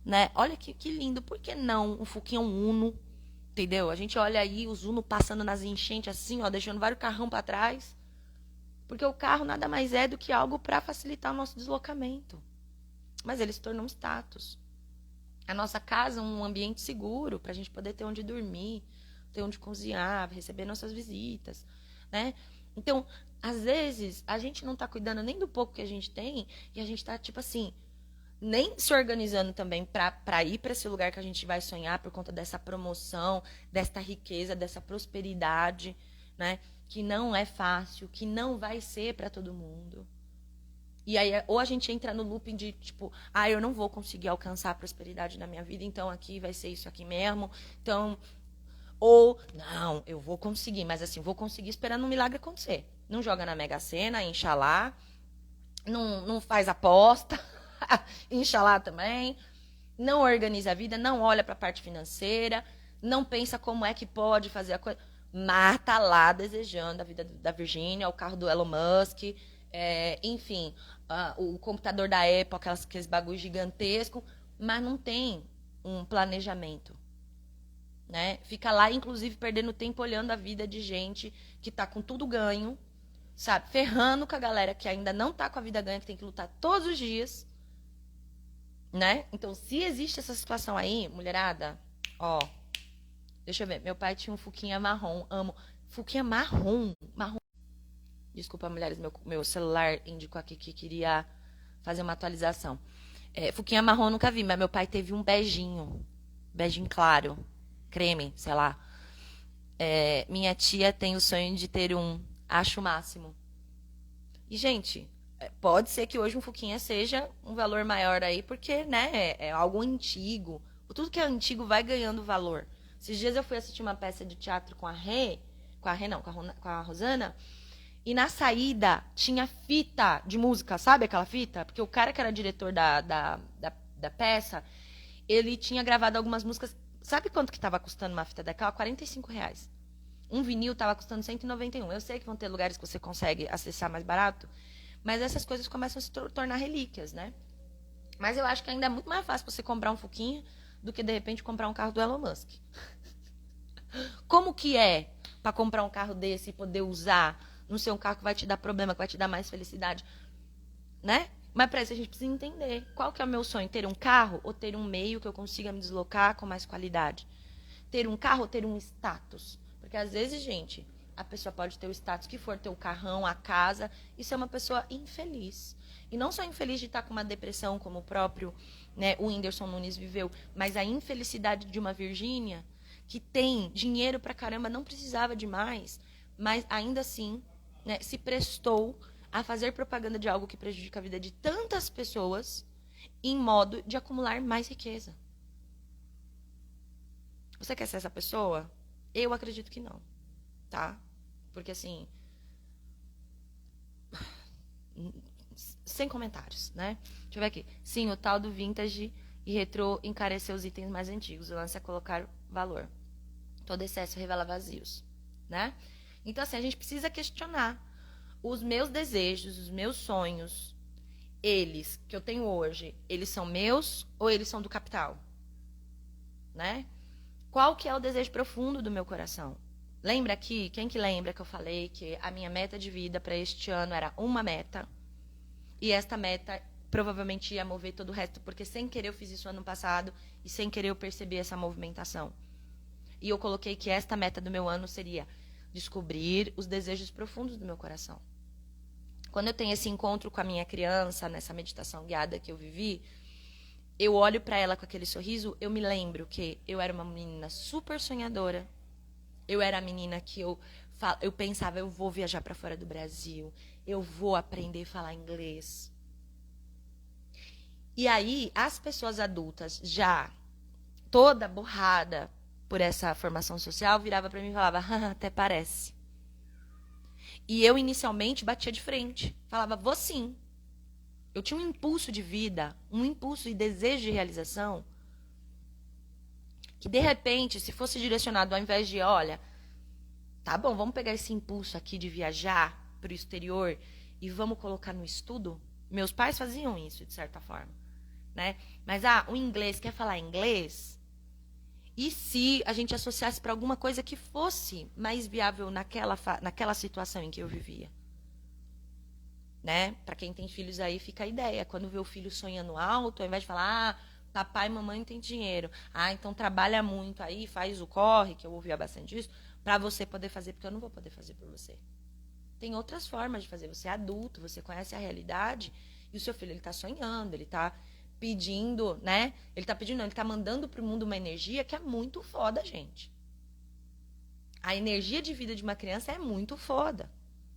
né? Olha que lindo, por que não um Fuquinha, um Uno, entendeu? A gente olha aí os Uno passando nas enchentes assim, ó, deixando vários carrão para trás, porque o carro nada mais é do que algo para facilitar o nosso deslocamento, mas ele se tornou um status. A nossa casa é um ambiente seguro para a gente poder ter onde dormir, ter onde cozinhar, receber nossas visitas, né? Então, às vezes, a gente não tá cuidando nem do pouco que a gente tem e a gente tá, tipo assim, nem se organizando também para ir para esse lugar que a gente vai sonhar por conta dessa promoção, desta riqueza, dessa prosperidade, né? Que não é fácil, que não vai ser para todo mundo. E aí, ou a gente entra no looping de, tipo, eu não vou conseguir alcançar a prosperidade na minha vida, então aqui vai ser isso aqui mesmo, então... Ou, não, eu vou conseguir, mas assim, vou conseguir esperando um milagre acontecer. Não joga na Mega Sena, Inxalá. Não faz aposta, Inxalá também. Não organiza a vida, não olha para a parte financeira, não pensa como é que pode fazer a coisa. Mas tá lá desejando a vida da Virgínia, o carro do Elon Musk, enfim, o computador da Apple, aqueles bagulho gigantesco, mas não tem um planejamento. Né? Fica lá, inclusive, perdendo tempo olhando a vida de gente que tá com tudo ganho, sabe? Ferrando com a galera que ainda não tá com a vida ganha, que tem que lutar todos os dias, né? Então, se existe essa situação aí, mulherada, ó, deixa eu ver, meu pai tinha um Fuquinha marrom, amo. Fuquinha marrom. Desculpa, mulheres, meu celular indicou aqui que queria fazer uma atualização. Fuquinha marrom nunca vi, mas meu pai teve um beijinho claro. Creme, sei lá. Minha tia tem o sonho de ter um. Acho o máximo. E, gente, pode ser que hoje um Fuquinha seja um valor maior aí, porque, né, é algo antigo. Tudo que é antigo vai ganhando valor. Esses dias eu fui assistir uma peça de teatro com a Rosana, e na saída tinha fita de música, sabe aquela fita? Porque o cara que era diretor da peça, ele tinha gravado algumas músicas. Sabe quanto que estava custando uma fita daquela? R$45. Um vinil estava custando 191. Eu sei que vão ter lugares que você consegue acessar mais barato, mas essas coisas começam a se tornar relíquias, né? Mas eu acho que ainda é muito mais fácil você comprar um Fuquinha do que, de repente, comprar um carro do Elon Musk. Como que é para comprar um carro desse e poder usar? Não ser um carro que vai te dar problema, que vai te dar mais felicidade, né? Mas para isso a gente precisa entender qual que é o meu sonho. Ter um carro ou ter um meio que eu consiga me deslocar com mais qualidade? Ter um carro ou ter um status? Porque às vezes, gente, a pessoa pode ter o status que for, ter o carrão, a casa, e ser uma pessoa infeliz. E não só infeliz de estar com uma depressão, como o próprio, né, o Whindersson Nunes viveu, mas a infelicidade de uma Virgínia que tem dinheiro pra caramba, não precisava de mais, mas ainda assim, né, se prestou a fazer propaganda de algo que prejudica a vida de tantas pessoas em modo de acumular mais riqueza. Você quer ser essa pessoa? Eu acredito que não, tá? Porque assim, sem comentários, né? Deixa eu ver aqui. Sim, o tal do vintage e retrô encareceu os itens mais antigos. O lance é colocar valor. Todo excesso revela vazios, né? Então, assim, a gente precisa questionar os meus desejos, os meus sonhos, eles que eu tenho hoje, eles são meus ou eles são do capital? Né? Qual que é o desejo profundo do meu coração? Lembra aqui, quem que lembra que eu falei que a minha meta de vida para este ano era uma meta? E esta meta provavelmente ia mover todo o resto, porque sem querer eu fiz isso ano passado e sem querer eu percebi essa movimentação. E eu coloquei que esta meta do meu ano seria descobrir os desejos profundos do meu coração. Quando eu tenho esse encontro com a minha criança, nessa meditação guiada que eu vivi, eu olho para ela com aquele sorriso, eu me lembro que eu era uma menina super sonhadora. Eu era a menina que eu pensava, eu vou viajar para fora do Brasil, eu vou aprender a falar inglês. E aí, as pessoas adultas, já toda borrada por essa formação social, virava para mim e falava, até parece. E eu, inicialmente, batia de frente. Falava, vou sim. Eu tinha um impulso de vida, um impulso e desejo de realização, que, de repente, se fosse direcionado ao invés de, olha, tá bom, vamos pegar esse impulso aqui de viajar para o exterior e vamos colocar no estudo. Meus pais faziam isso, de certa forma. Né? Mas, o inglês, quer falar inglês? E se a gente associasse para alguma coisa que fosse mais viável naquela situação em que eu vivia? Né? Para quem tem filhos aí, fica a ideia. Quando vê o filho sonhando alto, ao invés de falar, papai e mamãe não tem dinheiro. Então trabalha muito aí, faz o corre, que eu ouvia bastante isso, para você poder fazer, porque eu não vou poder fazer por você. Tem outras formas de fazer. Você é adulto, você conhece a realidade, e o seu filho, ele está sonhando, ele está pedindo, né? Ele tá mandando pro mundo uma energia que é muito foda, gente. A energia de vida de uma criança é muito foda.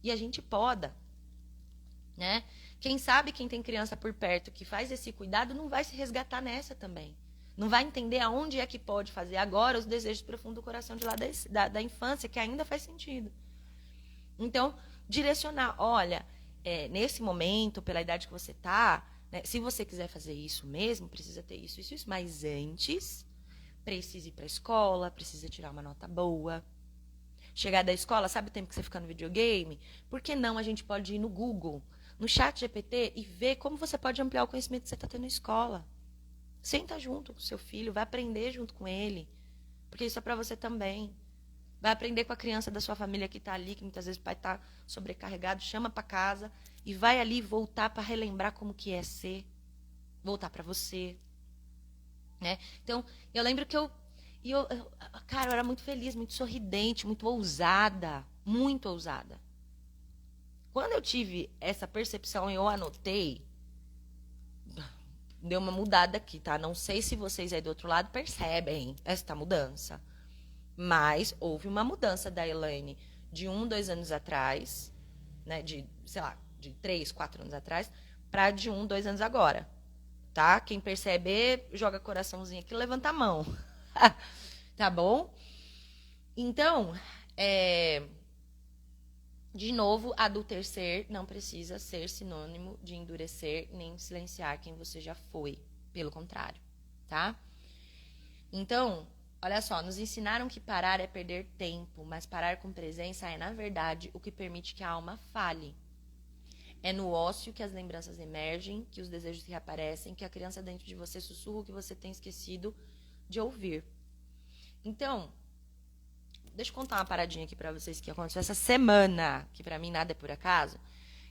E a gente poda, né? Quem sabe, quem tem criança por perto que faz esse cuidado, não vai se resgatar nessa também. Não vai entender aonde é que pode fazer agora os desejos profundos do coração de lá da infância, que ainda faz sentido. Então, direcionar, olha, nesse momento, pela idade que você tá, né, se você quiser fazer isso mesmo, precisa ter isso, isso, isso. Mas antes, precisa ir para a escola, precisa tirar uma nota boa. Chegar da escola, sabe o tempo que você fica no videogame? Por que não a gente pode ir no Google, no chat GPT e ver como você pode ampliar o conhecimento que você está tendo na escola? Senta junto com o seu filho, vai aprender junto com ele. Porque isso é para você também. Vai aprender com a criança da sua família que está ali, que muitas vezes o pai está sobrecarregado, chama para casa e vai ali voltar para relembrar como que é ser, voltar para você, né? Então, eu lembro que cara, eu era muito feliz, muito sorridente, muito ousada, muito ousada. Quando eu tive essa percepção e eu anotei, deu uma mudada aqui, tá? Não sei se vocês aí do outro lado percebem esta mudança. Mas houve uma mudança da Elaine de 2 anos atrás, né, de 3, 4 anos atrás, para de 2 anos agora. Tá? Quem perceber, joga coraçãozinho aqui, levanta a mão. Tá bom? Então, de novo, adultecer não precisa ser sinônimo de endurecer nem silenciar quem você já foi. Pelo contrário, tá? Então, olha só, nos ensinaram que parar é perder tempo, mas parar com presença é, na verdade, o que permite que a alma fale. É no ócio que as lembranças emergem, que os desejos reaparecem, que a criança dentro de você sussurra o que você tem esquecido de ouvir. Então, deixa eu contar uma paradinha aqui pra vocês que aconteceu essa semana, que pra mim nada é por acaso.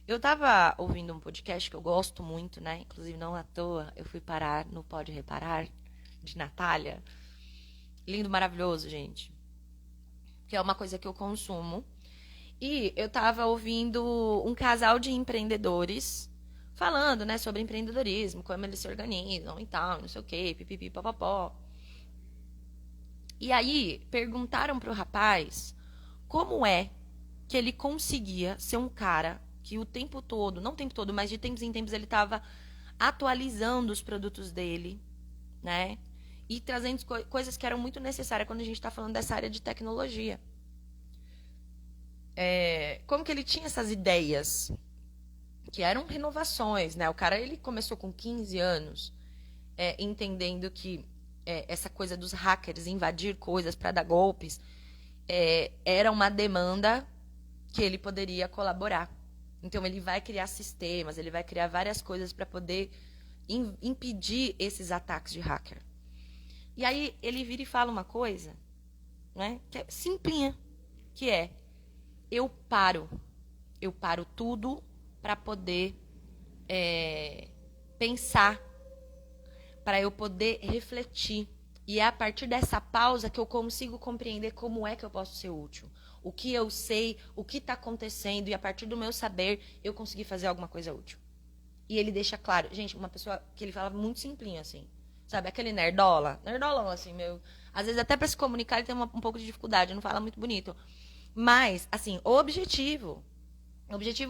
Eu tava ouvindo um podcast que eu gosto muito, né? Inclusive, não à toa, eu fui parar no Pode Reparar, de Natália. Lindo, maravilhoso, gente. Que é uma coisa que eu consumo. E eu tava ouvindo um casal de empreendedores falando, né, sobre empreendedorismo, como eles se organizam e tal, não sei o quê, pipipi, papapó. E aí, perguntaram pro rapaz como é que ele conseguia ser um cara que o tempo todo, não o tempo todo, mas de tempos em tempos ele tava atualizando os produtos dele, né? E trazendo coisas que eram muito necessárias quando a gente está falando dessa área de tecnologia. Como que ele tinha essas ideias? Que eram renovações, né? O cara, ele começou com 15 anos, entendendo que essa coisa dos hackers invadir coisas para dar golpes era uma demanda que ele poderia colaborar. Então, ele vai criar sistemas, ele vai criar várias coisas para poder impedir esses ataques de hacker. E aí, ele vira e fala uma coisa, né, que é simplinha, que é, eu paro tudo para poder pensar, para eu poder refletir. E é a partir dessa pausa que eu consigo compreender como é que eu posso ser útil. O que eu sei, o que está acontecendo, e a partir do meu saber, eu consegui fazer alguma coisa útil. E ele deixa claro, gente, uma pessoa que ele fala muito simplinho, assim. Sabe, aquele nerdola. Nerdolão, assim, meu. Às vezes até para se comunicar ele tem um pouco de dificuldade, não fala muito bonito. Mas, assim, o objetivo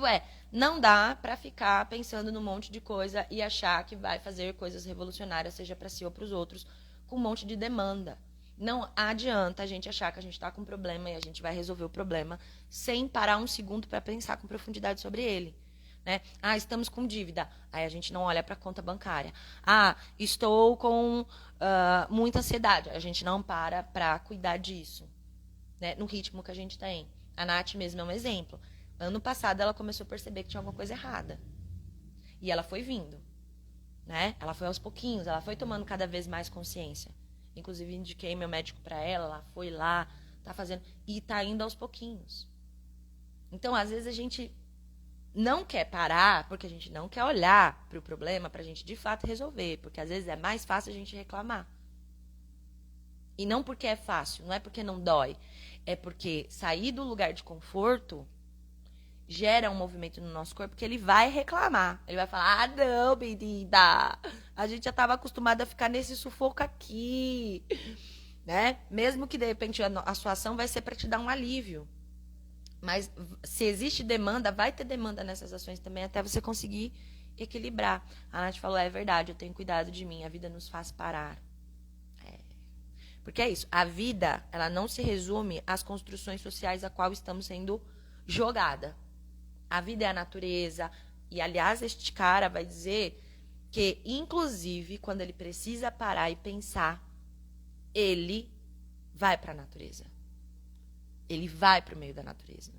é, não dá para ficar pensando num monte de coisa e achar que vai fazer coisas revolucionárias, seja para si ou para os outros, com um monte de demanda. Não adianta a gente achar que a gente está com um problema e a gente vai resolver o problema sem parar um segundo para pensar com profundidade sobre ele. Né? Ah, estamos com dívida. Aí a gente não olha para a conta bancária. Ah, estou com muita ansiedade. A gente não para cuidar disso. Né? No ritmo que a gente tem. A Nath mesmo é um exemplo. Ano passado ela começou a perceber que tinha alguma coisa errada. E ela foi vindo. Né? Ela foi aos pouquinhos, ela foi tomando cada vez mais consciência. Inclusive, indiquei meu médico para ela, ela foi lá, tá fazendo. E tá indo aos pouquinhos. Então, às vezes, a gente não quer parar, porque a gente não quer olhar para o problema pra gente de fato resolver. Porque às vezes é mais fácil a gente reclamar. E não porque é fácil, não é porque não dói. É porque sair do lugar de conforto gera um movimento no nosso corpo que ele vai reclamar. Ele vai falar, ah, não, menina, a gente já estava acostumado a ficar nesse sufoco aqui, né? Mesmo que, de repente, a sua ação vai ser para te dar um alívio. Mas se existe demanda, vai ter demanda nessas ações também, até você conseguir equilibrar. A Nath falou, é verdade, eu tenho cuidado de mim, a vida nos faz parar. Porque é isso, a vida, ela não se resume às construções sociais a qual estamos sendo jogada. A vida é a natureza. E, aliás, este cara vai dizer que, inclusive, quando ele precisa parar e pensar, ele vai para a natureza. Ele vai para o meio da natureza.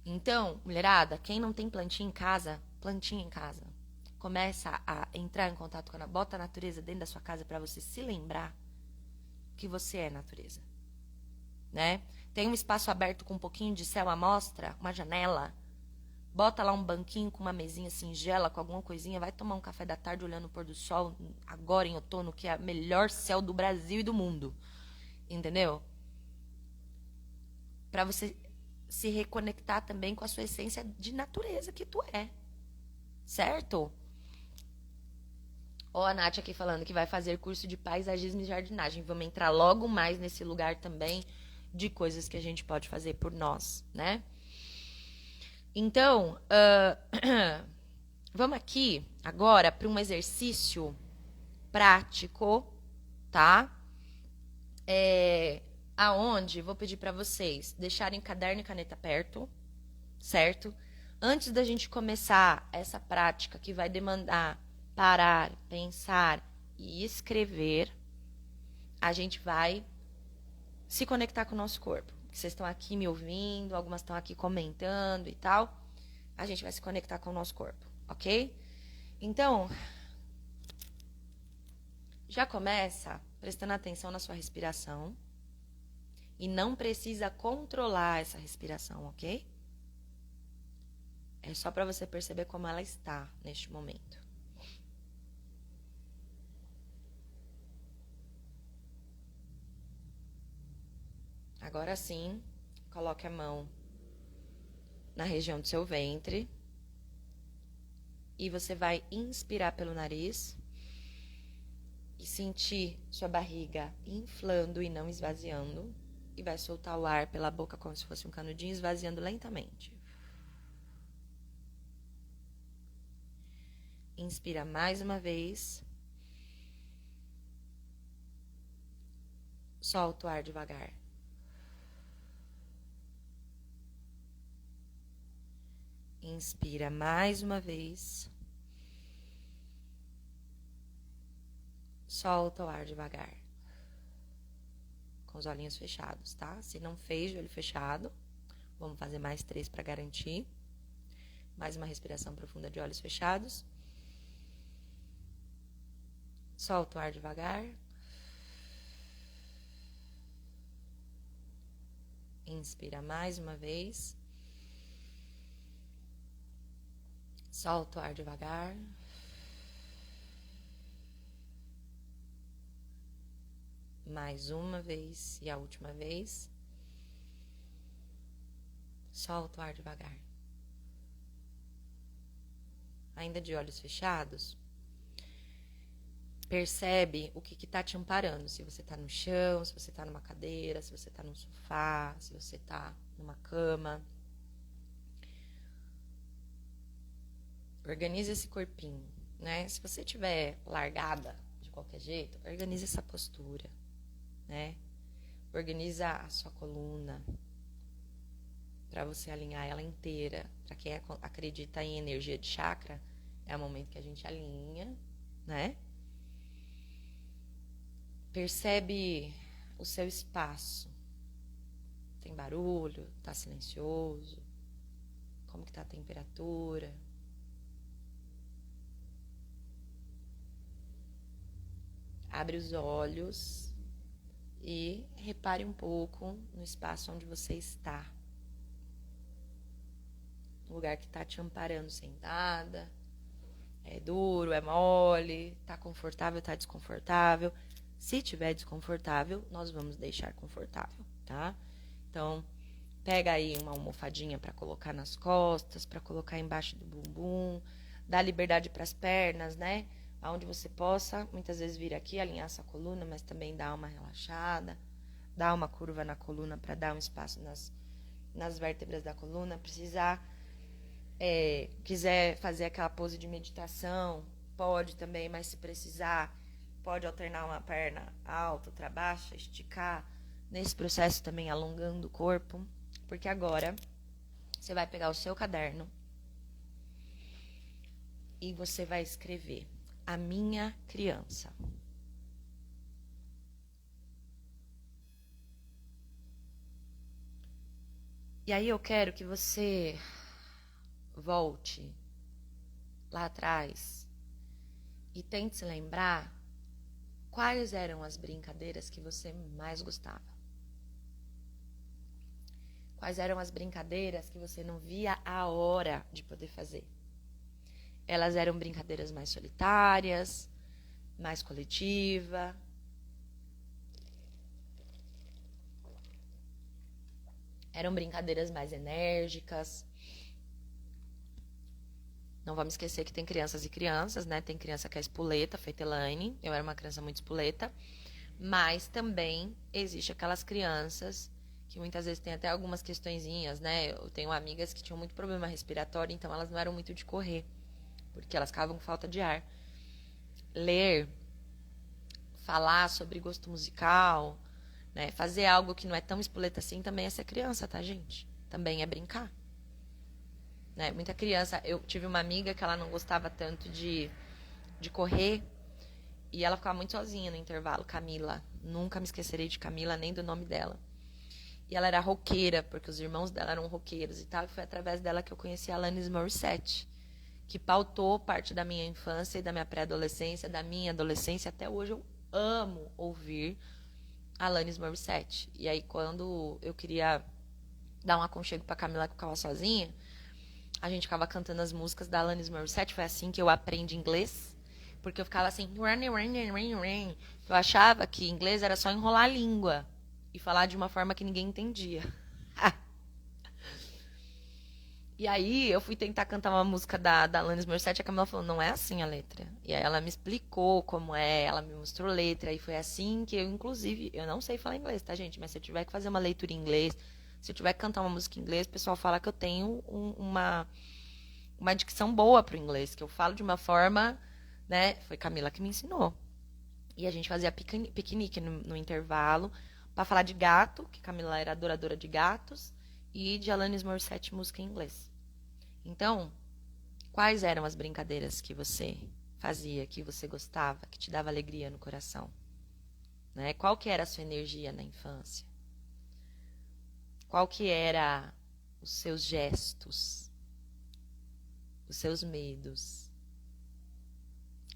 Então, mulherada, quem não tem plantinha em casa. Começa a entrar em contato com bota a natureza dentro da sua casa para você se lembrar que você é natureza. Né? Tem um espaço aberto com um pouquinho de céu à mostra, uma janela. Bota lá um banquinho com uma mesinha singela, com alguma coisinha. Vai tomar um café da tarde olhando o pôr do sol, agora em outono, que é o melhor céu do Brasil e do mundo. Entendeu? Para você se reconectar também com a sua essência de natureza que tu é. Certo? Ó, a Nath aqui falando que vai fazer curso de paisagismo e jardinagem. Vamos entrar logo mais nesse lugar também de coisas que a gente pode fazer por nós, né? Então, vamos aqui agora para um exercício prático, tá? Aonde vou pedir para vocês deixarem caderno e caneta perto, certo? Antes da gente começar essa prática que vai demandar parar, pensar e escrever, a gente vai se conectar com o nosso corpo. Vocês estão aqui me ouvindo, algumas estão aqui comentando e tal. A gente vai se conectar com o nosso corpo, ok? Então, já começa prestando atenção na sua respiração. E não precisa controlar essa respiração, ok? É só para você perceber como ela está neste momento. Agora sim, coloque a mão na região do seu ventre. E você vai inspirar pelo nariz e sentir sua barriga inflando e não esvaziando. E vai soltar o ar pela boca como se fosse um canudinho, esvaziando lentamente. Inspira mais uma vez. Solta o ar devagar. Inspira mais uma vez. Solta o ar devagar. Com os olhinhos fechados, tá? Se não fez de olho fechado, Vamos fazer mais 3 para garantir. Mais uma respiração profunda de olhos fechados. Solta o ar devagar. Inspira mais uma vez. Solta o ar devagar. Mais uma vez e a última vez. Solta o ar devagar. Ainda de olhos fechados. Percebe o que está te amparando. Se você está no chão, se você está numa cadeira, se você está num sofá, se você está numa cama. Organize esse corpinho, né? Se você estiver largada de qualquer jeito, organize essa postura, né? Organiza a sua coluna para você alinhar ela inteira. Para quem acredita em energia de chakra, é o momento que a gente alinha, né? Percebe o seu espaço. Tem barulho? Tá silencioso? Como que tá a temperatura? Abre os olhos e repare um pouco no espaço onde você está. O lugar que tá te amparando sentada. É duro, é mole, tá confortável, tá desconfortável. Se tiver desconfortável, nós vamos deixar confortável, tá? Então, pega aí uma almofadinha para colocar nas costas, para colocar embaixo do bumbum, dá liberdade para as pernas, né? Aonde você possa, muitas vezes vir aqui, alinhar essa coluna, mas também dá uma relaxada, dá uma curva na coluna para dar um espaço nas vértebras da coluna. Precisar, quiser fazer aquela pose de meditação, pode também, mas se precisar, pode alternar uma perna alta, outra baixa, esticar. Nesse processo também alongando o corpo. Porque agora você vai pegar o seu caderno e você vai escrever: a minha criança. E aí eu quero que você volte lá atrás e tente se lembrar quais eram as brincadeiras que você mais gostava. Quais eram as brincadeiras que você não via a hora de poder fazer. Elas eram brincadeiras mais solitárias, mais coletiva. Eram brincadeiras mais enérgicas. Não vamos esquecer que tem crianças e crianças, né? Tem criança que é espoleta, feita Elaine. Eu era uma criança muito espoleta. Mas também existe aquelas crianças que muitas vezes tem até algumas questõezinhas, né? Eu tenho amigas que tinham muito problema respiratório, então elas não eram muito de correr, porque elas ficavam com falta de ar. Ler, falar sobre gosto musical, né? Fazer algo que não é tão espoleta assim também é ser criança, tá, gente? Também é brincar. Né? Muita criança, eu tive uma amiga que ela não gostava tanto de correr e ela ficava muito sozinha no intervalo, Camila. Nunca me esquecerei de Camila, nem do nome dela. E ela era roqueira, porque os irmãos dela eram roqueiros e tal. E foi através dela que eu conheci a Alanis Morissette, que pautou parte da minha infância e da minha pré-adolescência, da minha adolescência. Até hoje eu amo ouvir a Alanis Morissette. E aí, quando eu queria dar um aconchego pra Camila que ficava sozinha, a gente ficava cantando as músicas da Alanis Morissette. Foi assim que eu aprendi inglês. Porque eu ficava assim... Eu achava que inglês era só enrolar a língua e falar de uma forma que ninguém entendia. E aí eu fui tentar cantar uma música da Alanis Morissette e a Camila falou, não é assim a letra. E aí ela me explicou como é, ela me mostrou letra. E foi assim que eu, inclusive, eu não sei falar inglês, tá, gente? Mas se eu tiver que fazer uma leitura em inglês, se eu tiver que cantar uma música em inglês, o pessoal fala que eu tenho uma dicção boa pro inglês, que eu falo de uma forma, né? Foi Camila que me ensinou. E a gente fazia piquenique no intervalo para falar de gato, que Camila era adoradora de gatos, e de Alanis Morissette, música em inglês. Então, quais eram as brincadeiras que você fazia, que você gostava, que te dava alegria no coração? Né? Qual que era a sua energia na infância? Qual que era os seus gestos, os seus medos,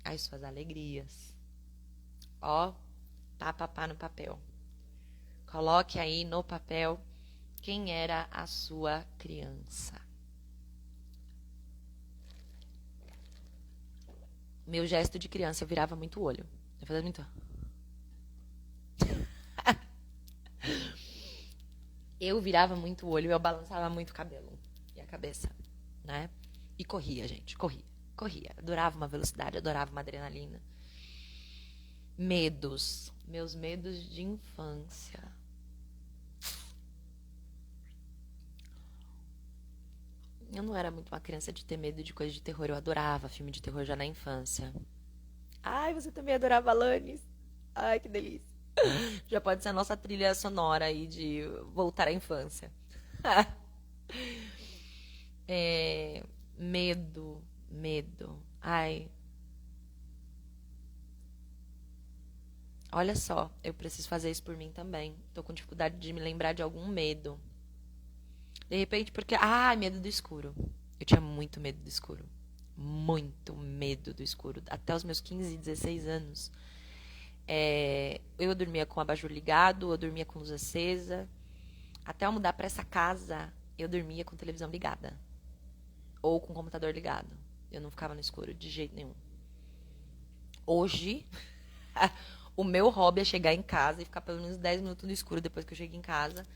as suas alegrias. Ó, pá no papel. Coloque aí no papel quem era a sua criança. Meu gesto de criança, eu virava muito o olho. Eu fazia muito... Eu virava muito o olho, eu balançava muito o cabelo e a cabeça, né? E corria, gente, corria. Adorava uma velocidade, adorava uma adrenalina. Medos, meus medos de infância. Eu não era muito uma criança de ter medo de coisa de terror, eu adorava filme de terror já na infância. Ai, você também adorava Alanis? Ai, que delícia. Já pode ser a nossa trilha sonora aí de voltar à infância. Medo. Ai. Olha só, eu preciso fazer isso por mim também. Tô com dificuldade de me lembrar de algum medo. De repente, porque... medo do escuro. Eu tinha muito medo do escuro. Muito medo do escuro. Até os meus 15, 16 anos. Eu dormia com o abajur ligado, eu dormia com luz acesa. Até eu mudar para essa casa, eu dormia com televisão ligada. Ou com o computador ligado. Eu não ficava no escuro de jeito nenhum. Hoje, o meu hobby é chegar em casa e ficar pelo menos 10 minutos no escuro depois que eu chego em casa.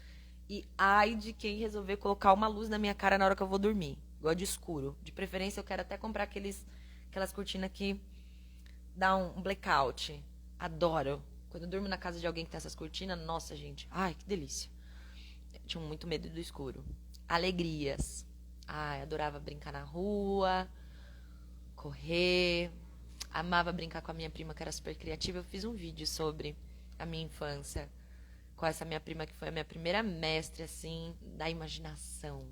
E ai de quem resolver colocar uma luz na minha cara na hora que eu vou dormir. Igual de escuro. De preferência, eu quero até comprar aquelas cortinas que dá um blackout. Adoro. Quando eu durmo na casa de alguém que tem essas cortinas, nossa, gente. Ai, que delícia. Eu tinha muito medo do escuro. Alegrias. Ai, adorava brincar na rua, correr. Amava brincar com a minha prima, que era super criativa. Eu fiz um vídeo sobre a minha infância com essa minha prima, que foi a minha primeira mestre, assim, da imaginação,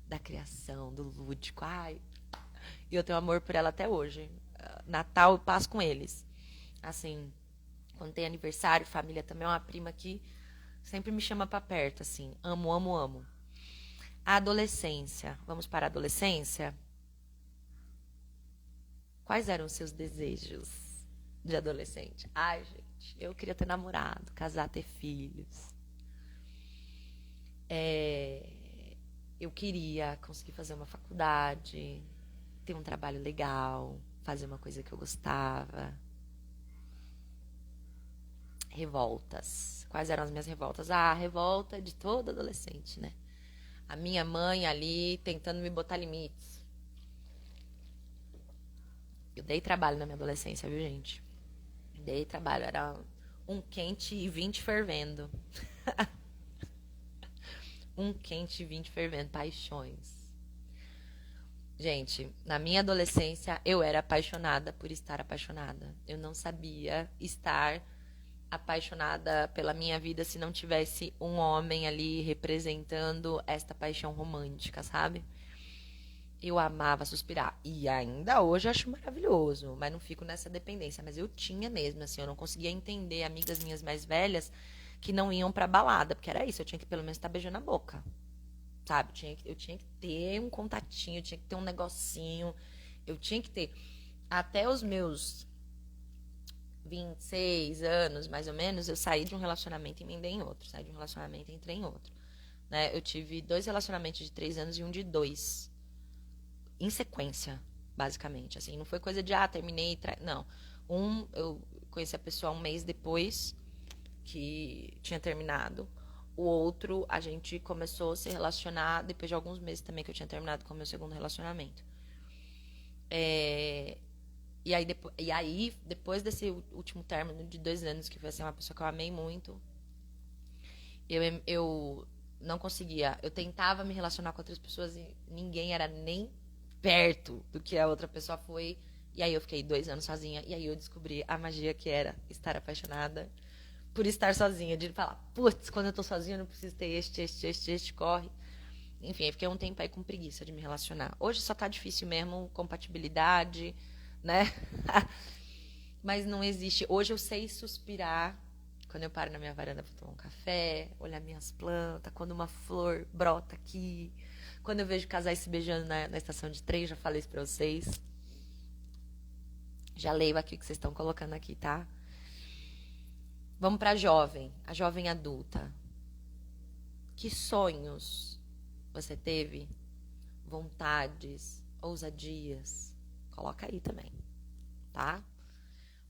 da criação, do lúdico. Ai, e eu tenho amor por ela até hoje. Natal eu passo com eles. Assim, quando tem aniversário, família também, é uma prima que sempre me chama pra perto, assim. Amo. A adolescência. Vamos para a adolescência? Quais eram os seus desejos de adolescente? Ai, gente, eu queria ter namorado, casar, ter filhos. Eu queria conseguir fazer uma faculdade, ter um trabalho legal, fazer uma coisa que eu gostava. Revoltas. Quais eram as minhas revoltas? A revolta de todo adolescente, né? A minha mãe ali tentando me botar limites. Eu dei trabalho na minha adolescência, viu, gente? Dei trabalho. Era um quente e 20 fervendo. Um quente e 20 fervendo. Paixões. Gente, na minha adolescência, eu era apaixonada por estar apaixonada. Eu não sabia estar apaixonada pela minha vida se não tivesse um homem ali representando esta paixão romântica, sabe? Eu amava suspirar. E ainda hoje eu acho maravilhoso, mas não fico nessa dependência. Mas eu tinha mesmo, assim, eu não conseguia entender amigas minhas mais velhas que não iam pra balada, porque era isso, eu tinha que pelo menos estar beijando a boca. Sabe? Eu tinha que ter um contatinho, eu tinha que ter um negocinho, eu tinha que ter. Até os meus 26 anos, mais ou menos, eu saí de um relacionamento e emendei em outro. Saí de um relacionamento e entrei em outro. Né? Eu tive 2 relacionamentos de 3 anos e um de 2. Em sequência, basicamente. Assim, não foi coisa de, terminei... Não. Eu conheci a pessoa 1 mês depois que tinha terminado. O outro, a gente começou a se relacionar depois de alguns meses também que eu tinha terminado com o meu segundo relacionamento. E aí, depois desse último término de 2 anos, que foi assim, uma pessoa que eu amei muito, eu não conseguia. Eu tentava me relacionar com outras pessoas e ninguém era nem perto do que a outra pessoa foi. E aí eu fiquei 2 anos sozinha. E aí eu descobri a magia que era estar apaixonada por estar sozinha. De falar, putz, quando eu tô sozinha eu não preciso ter este, corre. Enfim, eu fiquei um tempo aí com preguiça de me relacionar. Hoje só tá difícil mesmo, compatibilidade, né? Mas não existe. Hoje eu sei suspirar quando eu paro na minha varanda pra tomar um café, olhar minhas plantas, quando uma flor brota aqui, quando eu vejo casais se beijando na estação de trem, já falei isso pra vocês. Já leio aqui o que vocês estão colocando aqui, tá? Vamos pra jovem, a jovem adulta. Que sonhos você teve? Vontades, ousadias? Coloca aí também, tá?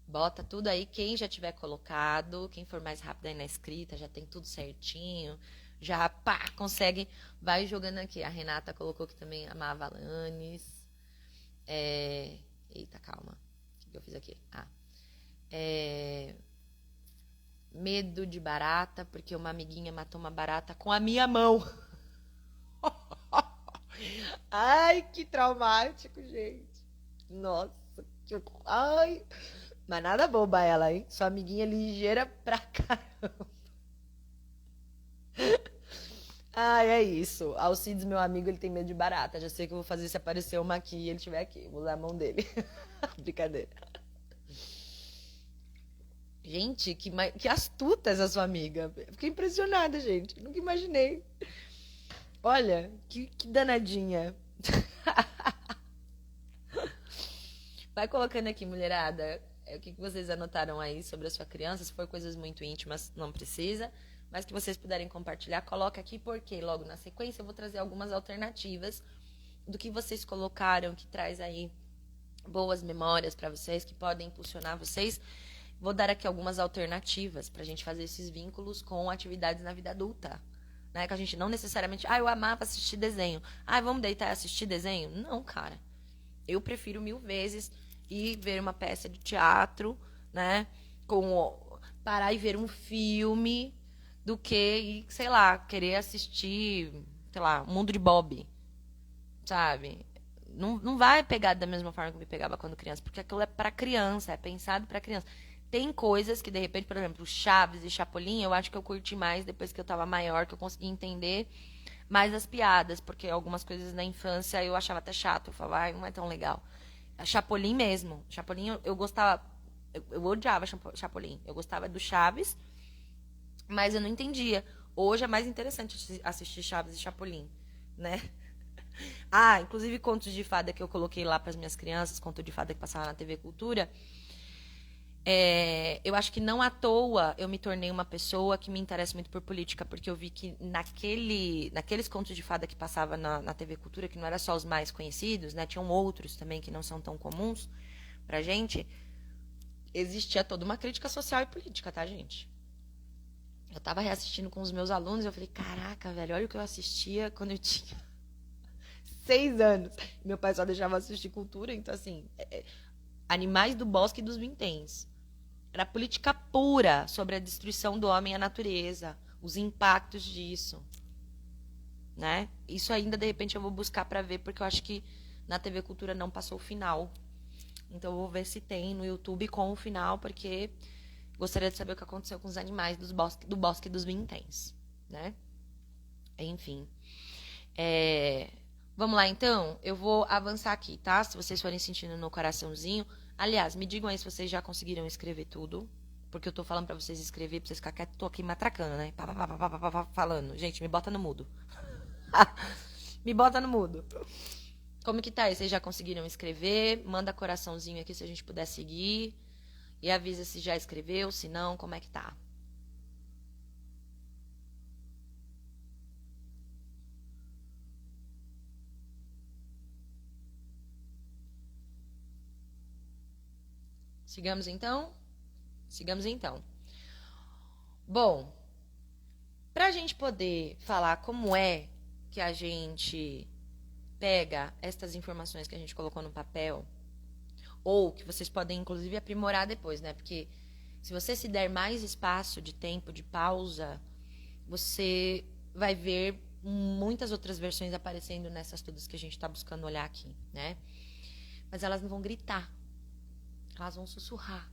Bota tudo aí, quem já tiver colocado, quem for mais rápido aí na escrita, já tem tudo certinho, já pá, consegue, vai jogando aqui. A Renata colocou que também amava Alanis. Eita, calma. O que eu fiz aqui? Medo de barata, porque uma amiguinha matou uma barata com a minha mão. Ai, que traumático, gente. Nossa, ai. Mas nada boba ela, hein? Sua amiguinha ligeira pra caramba. Ai, é isso. Alcides, meu amigo, ele tem medo de barata. Já sei que eu vou fazer se aparecer uma aqui e ele estiver aqui. Vou usar a mão dele. Brincadeira. Gente, que astuta essa sua amiga. Fiquei impressionada, gente. Nunca imaginei. Olha, que danadinha. Vai colocando aqui, mulherada, o que vocês anotaram aí sobre a sua criança. Se for coisas muito íntimas, não precisa. Mas que vocês puderem compartilhar, coloca aqui, porque logo na sequência eu vou trazer algumas alternativas do que vocês colocaram, que traz aí boas memórias para vocês, que podem impulsionar vocês. Vou dar aqui algumas alternativas pra gente fazer esses vínculos com atividades na vida adulta. Né? Que a gente não necessariamente... eu amava assistir desenho. Vamos deitar e assistir desenho? Não, cara. Eu prefiro 1000 vezes ir ver uma peça de teatro, né? Parar e ver um filme do que ir, sei lá, querer assistir, sei lá, o Mundo de Bob. Sabe? Não vai pegar da mesma forma que me pegava quando criança, porque aquilo é pra criança, é pensado pra criança. Tem coisas que, de repente, por exemplo, Chaves e Chapolin, eu acho que eu curti mais depois que eu tava maior, que eu consegui entender mais as piadas, porque algumas coisas na infância eu achava até chato. Eu falava, não é tão legal. A Chapolin mesmo. Chapolin eu gostava. Eu odiava Chapolin. Eu gostava do Chaves, mas eu não entendia. Hoje é mais interessante assistir Chaves e Chapolin, né? Inclusive contos de fada que eu coloquei lá para as minhas crianças, conto de fada que passava na TV Cultura. Eu acho que não à toa eu me tornei uma pessoa que me interessa muito por política, porque eu vi que naqueles contos de fada que passava na TV Cultura, que não era só os mais conhecidos, né? Tinham outros também que não são tão comuns pra gente, existia toda uma crítica social e política, tá, gente? Eu tava reassistindo com os meus alunos e eu falei, caraca, velho, olha o que eu assistia quando eu tinha 6 anos. Meu pai só deixava assistir cultura, então assim, Animais do Bosque dos Vinténs. Era política pura sobre a destruição do homem e a natureza, os impactos disso, né? Isso ainda, de repente, eu vou buscar para ver, porque eu acho que na TV Cultura não passou o final. Então, eu vou ver se tem no YouTube com o final, porque gostaria de saber o que aconteceu com os animais do Bosque dos Vinténs, né? Enfim. Vamos lá, então? Eu vou avançar aqui, tá? Se vocês forem sentindo no coraçãozinho. Aliás, me digam aí se vocês já conseguiram escrever tudo. Porque eu tô falando pra vocês escrever, pra vocês ficarem quietos. Tô aqui matracando, né? Falando. Gente, me bota no mudo. Me bota no mudo. Como que tá aí? Vocês já conseguiram escrever? Manda coraçãozinho aqui se a gente puder seguir. E avisa se já escreveu, se não, como é que tá? Sigamos então? Sigamos então. Bom, pra gente poder falar como é que a gente pega estas informações que a gente colocou no papel, ou que vocês podem, inclusive, aprimorar depois, né? Porque se você se der mais espaço de tempo, de pausa, você vai ver muitas outras versões aparecendo nessas todas que a gente está buscando olhar aqui, né? Mas elas não vão gritar. Elas vão sussurrar.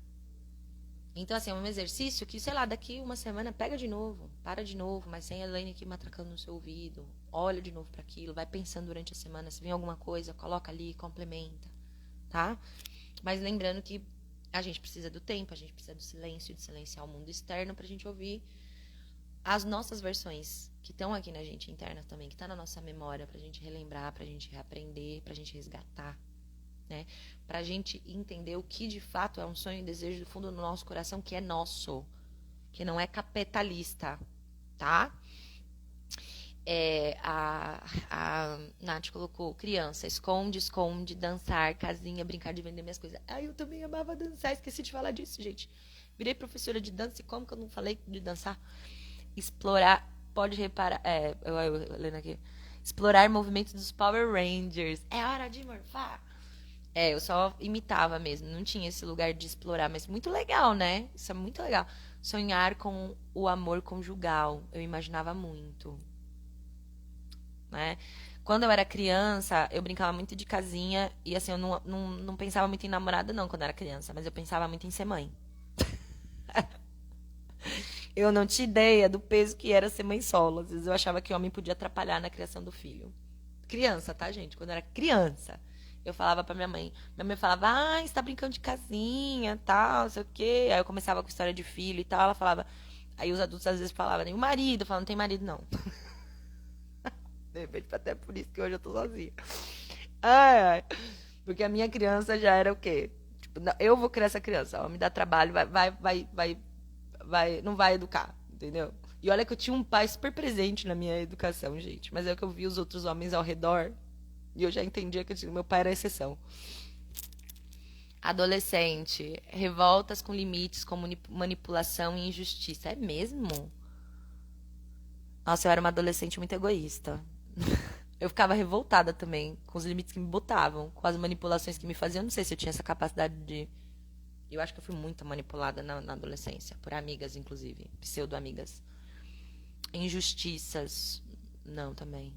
Então, assim, é um exercício que, sei lá, daqui uma semana pega de novo, para de novo, mas sem a Elaine aqui matracando no seu ouvido. Olha de novo para aquilo, vai pensando durante a semana. Se vem alguma coisa, coloca ali, complementa, tá? Mas lembrando que A gente precisa do tempo, a gente precisa do silêncio, de silenciar o mundo externo pra gente ouvir as nossas versões que estão aqui na gente internas também, que tá na nossa memória, pra gente relembrar, pra gente reaprender, pra gente resgatar, né? Pra gente entender o que de fato é um sonho e desejo do fundo do nosso coração, que é nosso, que não é capitalista, tá? A Nath colocou criança, esconde, dançar, casinha, brincar de vender minhas coisas. Eu também amava dançar, esqueci de falar disso, gente. Virei professora de dança e como que eu não falei de dançar? Explorar, pode reparar, eu lendo aqui. Explorar movimentos dos Power Rangers. É hora de morfar. Eu só imitava mesmo, não tinha esse lugar de explorar, mas muito legal, né? Isso é muito legal. Sonhar com o amor conjugal, eu imaginava muito. Né? Quando eu era criança, eu brincava muito de casinha e assim, eu não pensava muito em namorada não quando eu era criança, mas eu pensava muito em ser mãe. Eu não tinha ideia do peso que era ser mãe solo. Às vezes eu achava que o homem podia atrapalhar na criação do filho. Criança, tá, gente? Quando eu era criança, eu falava pra minha mãe. Minha mãe falava, você tá brincando de casinha, tal, não sei o quê. Aí eu começava com história de filho e tal. Ela falava. Aí os adultos às vezes falavam, e o marido? Eu falava, não tem marido, não. De repente, até por isso que hoje eu tô sozinha. Ai. Porque a minha criança já era o quê? Tipo, eu vou criar essa criança. Ela me dá trabalho, não vai educar, entendeu? E olha que eu tinha um pai super presente na minha educação, gente. Mas é que eu vi os outros homens ao redor e eu já entendia que meu pai era a exceção. Adolescente, revoltas com limites, com manipulação e injustiça. É mesmo? Nossa, eu era uma adolescente muito egoísta. Eu ficava revoltada também com os limites que me botavam, com as manipulações que me faziam. Eu não sei se eu tinha essa capacidade de. Eu acho que eu fui muito manipulada na adolescência, por amigas, inclusive, pseudo-amigas. Injustiças, não, também.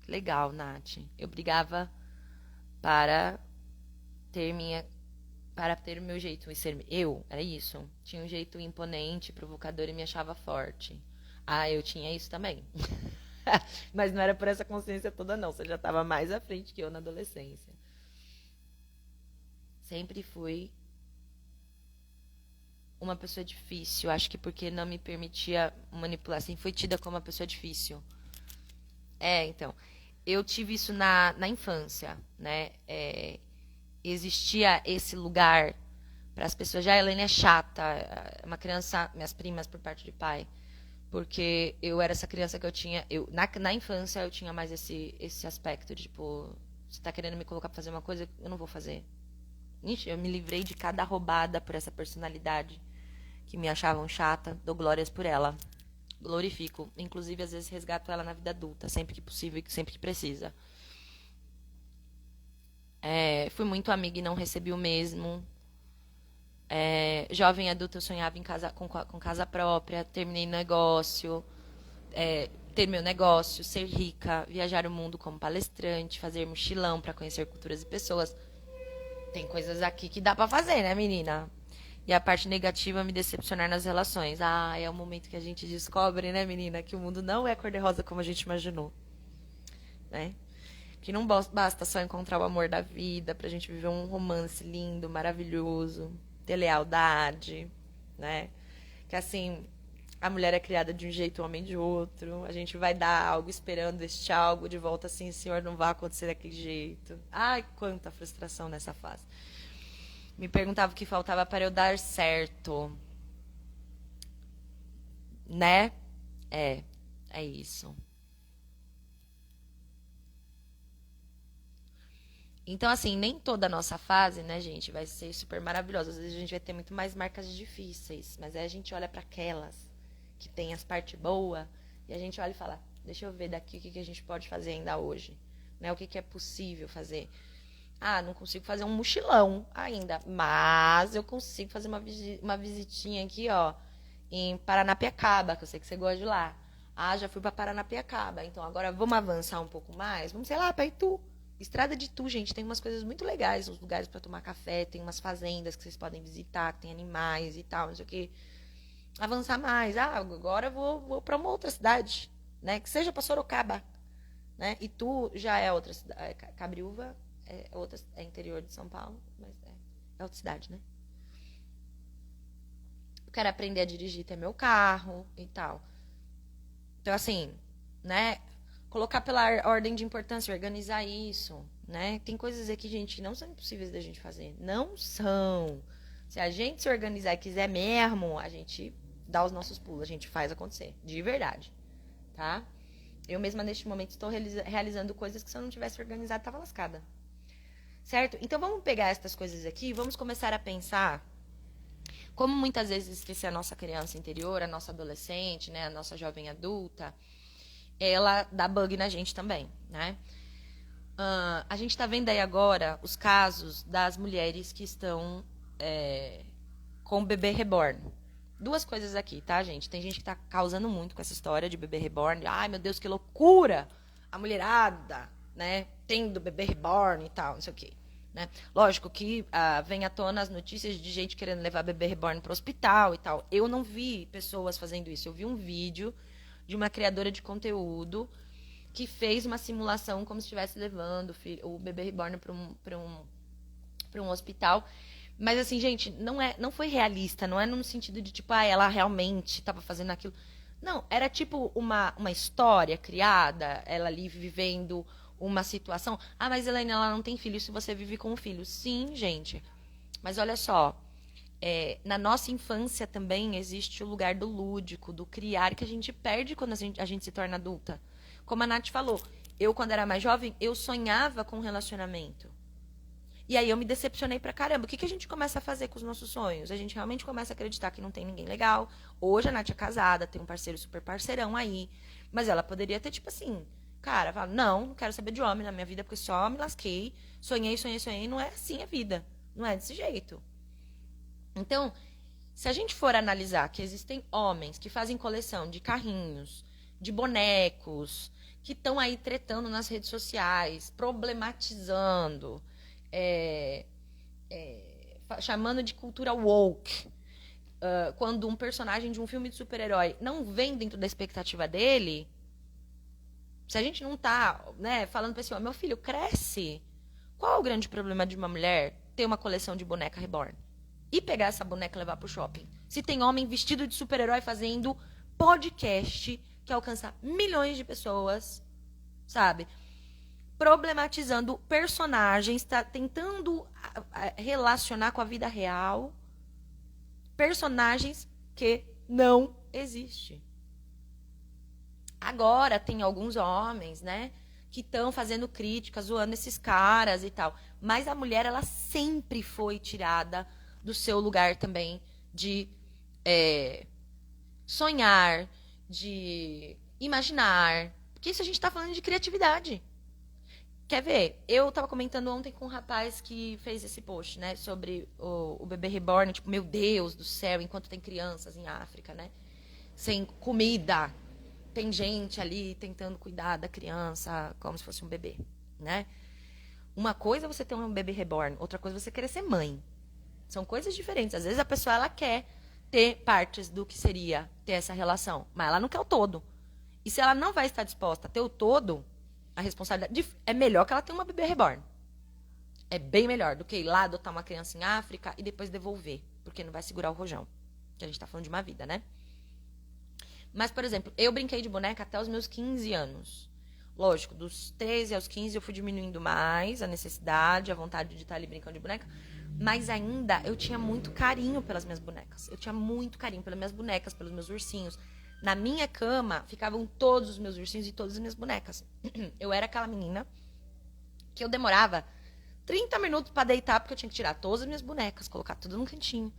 Legal, Nath. Eu brigava para ter minha. Para ter o meu jeito e ser eu, era isso. Tinha um jeito imponente, provocador e me achava forte. Eu tinha isso também. Mas não era por essa consciência toda, não. Você já estava mais à frente que eu na adolescência. Sempre fui uma pessoa difícil. Acho que porque não me permitia manipular. Assim, fui tida como uma pessoa difícil. Então. Eu tive isso na infância, né? Existia esse lugar para as pessoas. Já a Helene é chata. Uma criança, minhas primas por parte de pai. Porque eu era essa criança que eu tinha. Na infância eu tinha mais esse aspecto de tipo, você tá querendo me colocar pra fazer uma coisa, eu não vou fazer. Ixi, eu me livrei de cada roubada por essa personalidade que me achavam chata, dou glórias por ela. Glorifico. Inclusive, às vezes, resgato ela na vida adulta, sempre que possível e sempre que precisa. Fui muito amiga e não recebi o mesmo. Jovem adulta, eu sonhava em casa, com casa própria, terminei negócio, ter meu negócio, ser rica, viajar o mundo como palestrante, fazer mochilão para conhecer culturas e pessoas. Tem coisas aqui que dá pra fazer, né, menina? E a parte negativa, me decepcionar nas relações. É o momento que a gente descobre, né, menina, que o mundo não é cor-de-rosa como a gente imaginou, né? Que não basta só encontrar o amor da vida pra gente viver um romance lindo, maravilhoso, ter lealdade, né? Que assim, a mulher é criada de um jeito, o homem de outro. A gente vai dar algo esperando este algo de volta assim, senhor, não vai acontecer daquele jeito. Ai, quanta frustração nessa fase. Me perguntava o que faltava para eu dar certo. Né? É isso. Então, assim, nem toda a nossa fase, né, gente, vai ser super maravilhosa. Às vezes a gente vai ter muito mais marcas difíceis, mas aí a gente olha para aquelas que tem as partes boas e a gente olha e fala, deixa eu ver daqui o que a gente pode fazer ainda hoje, né? O que é possível fazer. Não consigo fazer um mochilão ainda, mas eu consigo fazer uma visitinha aqui, ó, em Paranapiacaba, que eu sei que você gosta de lá. Já fui para Paranapiacaba, então agora vamos avançar um pouco mais, vamos, sei lá, para Itu. Estrada de Itu, gente, tem umas coisas muito legais, uns lugares para tomar café, tem umas fazendas que vocês podem visitar, que tem animais e tal, não sei o que. Avançar mais. Agora eu vou para uma outra cidade, né? Que seja para Sorocaba, né? Itu já é outra cidade. Cabriúva é interior de São Paulo, mas é outra cidade, né? quero aprender a dirigir, ter meu carro e tal. Então, assim, né? Colocar pela ordem de importância, organizar isso, né? Tem coisas aqui, gente, que não são impossíveis da gente fazer. Não são. Se a gente se organizar e quiser mesmo, a gente dá os nossos pulos, a gente faz acontecer. De verdade, tá? Eu mesma, neste momento, estou realizando coisas que se eu não tivesse organizado, estava lascada. Certo? Então, vamos pegar essas coisas aqui e vamos começar a pensar como muitas vezes esquecer a nossa criança interior, a nossa adolescente, né, a nossa jovem adulta, ela dá bug na gente também, né? A gente está vendo aí agora os casos das mulheres que estão com o bebê reborn. Duas coisas aqui, tá, gente? Tem gente que tá causando muito com essa história de bebê reborn. Ai, meu Deus, que loucura! A mulherada, né, tendo bebê reborn e tal, não sei o quê. Né? Lógico que vem à tona as notícias de gente querendo levar bebê reborn para o hospital e tal. Eu não vi pessoas fazendo isso. Eu vi um vídeo de uma criadora de conteúdo que fez uma simulação como se estivesse levando o bebê reborn para um hospital. Mas assim, gente, não foi realista. Não é no sentido de, tipo, ela realmente estava fazendo aquilo. Não, era tipo uma história criada, ela ali vivendo uma situação. Ah, mas Elaine, ela não tem filho, se você vive com um filho. Sim, gente. Mas olha só, na nossa infância também existe o lugar do lúdico, do criar, que a gente perde quando a gente se torna adulta. Como a Nath falou, eu, quando era mais jovem, eu sonhava com um relacionamento. E aí eu me decepcionei pra caramba. O que a gente começa a fazer com os nossos sonhos? A gente realmente começa a acreditar que não tem ninguém legal. Hoje a Nath é casada, tem um parceiro super parceirão aí. Mas ela poderia ter, tipo assim, cara, fala, não quero saber de homem na minha vida, porque só me lasquei. Sonhei. Não é assim a vida. Não é desse jeito. Então, se a gente for analisar que existem homens que fazem coleção de carrinhos, de bonecos, que estão aí tretando nas redes sociais, problematizando, chamando de cultura woke, quando um personagem de um filme de super-herói não vem dentro da expectativa dele, se a gente não tá, né, falando pra esse homem, meu filho, cresce. Qual é o grande problema de uma mulher ter uma coleção de boneca reborn? E pegar essa boneca e levar pro shopping? Se tem homem vestido de super-herói fazendo podcast que alcança milhões de pessoas, sabe? Problematizando personagens, tá tentando relacionar com a vida real personagens que não existem. Agora tem alguns homens, né, que estão fazendo críticas, zoando esses caras e tal. Mas a mulher, ela sempre foi tirada do seu lugar também de sonhar, de imaginar. Porque isso a gente está falando de criatividade. Quer ver? Eu tava comentando ontem com um rapaz que fez esse post, né? Sobre o bebê reborn. Tipo, meu Deus do céu, enquanto tem crianças em África, né? Sem comida. Tem gente ali tentando cuidar da criança como se fosse um bebê, né? Uma coisa é você ter um bebê reborn, outra coisa é você querer ser mãe. São coisas diferentes. Às vezes a pessoa, ela quer ter partes do que seria ter essa relação, mas ela não quer o todo. E se ela não vai estar disposta a ter o todo, a responsabilidade é melhor que ela tenha uma bebê reborn. É bem melhor do que ir lá adotar uma criança em África e depois devolver, porque não vai segurar o rojão. Que a gente tá falando de uma vida, né? Mas, por exemplo, eu brinquei de boneca até os meus 15 anos. Lógico, dos 13 aos 15 eu fui diminuindo mais a necessidade, a vontade de estar ali brincando de boneca. Mas ainda eu tinha muito carinho pelas minhas bonecas. Eu tinha muito carinho pelas minhas bonecas, pelos meus ursinhos. Na minha cama ficavam todos os meus ursinhos e todas as minhas bonecas. Eu era aquela menina que eu demorava 30 minutos para deitar, porque eu tinha que tirar todas as minhas bonecas, colocar tudo num cantinho.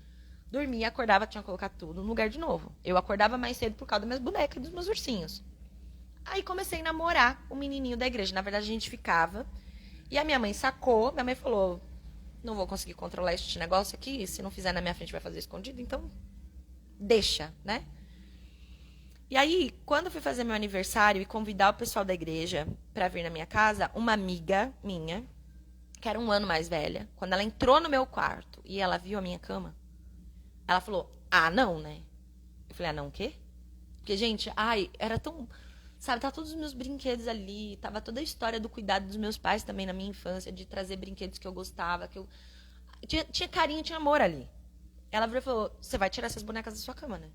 Dormia, acordava, tinha que colocar tudo no lugar de novo. Eu acordava mais cedo por causa das minhas bonecas e dos meus ursinhos. Aí comecei a namorar o menininho da igreja. Na verdade, a gente ficava. E a minha mãe sacou. Minha mãe falou, não vou conseguir controlar este negócio aqui. Se não fizer na minha frente, vai fazer escondido. Então, deixa, né? E aí, quando eu fui fazer meu aniversário e convidar o pessoal da igreja pra vir na minha casa, uma amiga minha, que era um ano mais velha, quando ela entrou no meu quarto e ela viu a minha cama, ela falou, não, né? Eu falei, não, o quê? Porque, gente, era tão... Sabe, tá todos os meus brinquedos ali, tava toda a história do cuidado dos meus pais também na minha infância, de trazer brinquedos que eu gostava, que eu... Tinha carinho, tinha amor ali. Ela virou e falou, você vai tirar essas bonecas da sua cama, né?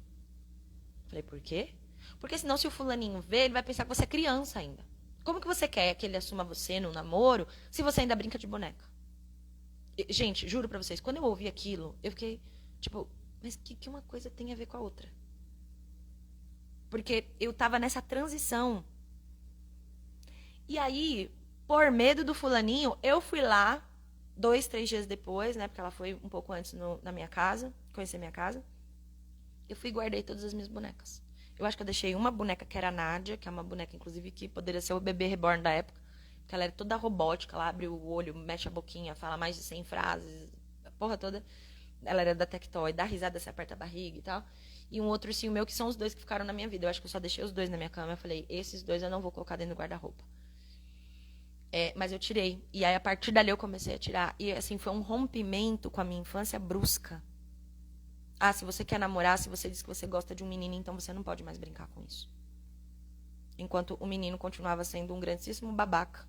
Falei, por quê? Porque senão se o fulaninho ver, ele vai pensar que você é criança ainda. Como que você quer que ele assuma você no namoro se você ainda brinca de boneca? Gente, juro pra vocês, quando eu ouvi aquilo, eu fiquei, tipo, mas o que uma coisa tem a ver com a outra? Porque eu tava nessa transição. E aí, por medo do fulaninho, eu fui lá 2, 3 dias depois, né? Porque ela foi um pouco antes na minha casa, conhecer minha casa. Eu fui e guardei todas as minhas bonecas. Eu acho que eu deixei uma boneca que era a Nádia, que é uma boneca, inclusive, que poderia ser o bebê reborn da época. Porque ela era toda robótica, ela abre o olho, mexe a boquinha, fala mais de 100 frases, a porra toda. Ela era da Tectoy, dá risada, se aperta a barriga e tal. E um outro ursinho meu, que são os dois que ficaram na minha vida. Eu acho que eu só deixei os dois na minha cama. Eu falei, esses dois eu não vou colocar dentro do guarda-roupa. Mas eu tirei. E aí, a partir dali, eu comecei a tirar. E, assim, foi um rompimento com a minha infância brusca. Ah, se você quer namorar, se você diz que você gosta de um menino, então você não pode mais brincar com isso. Enquanto o menino continuava sendo um grandíssimo babaca.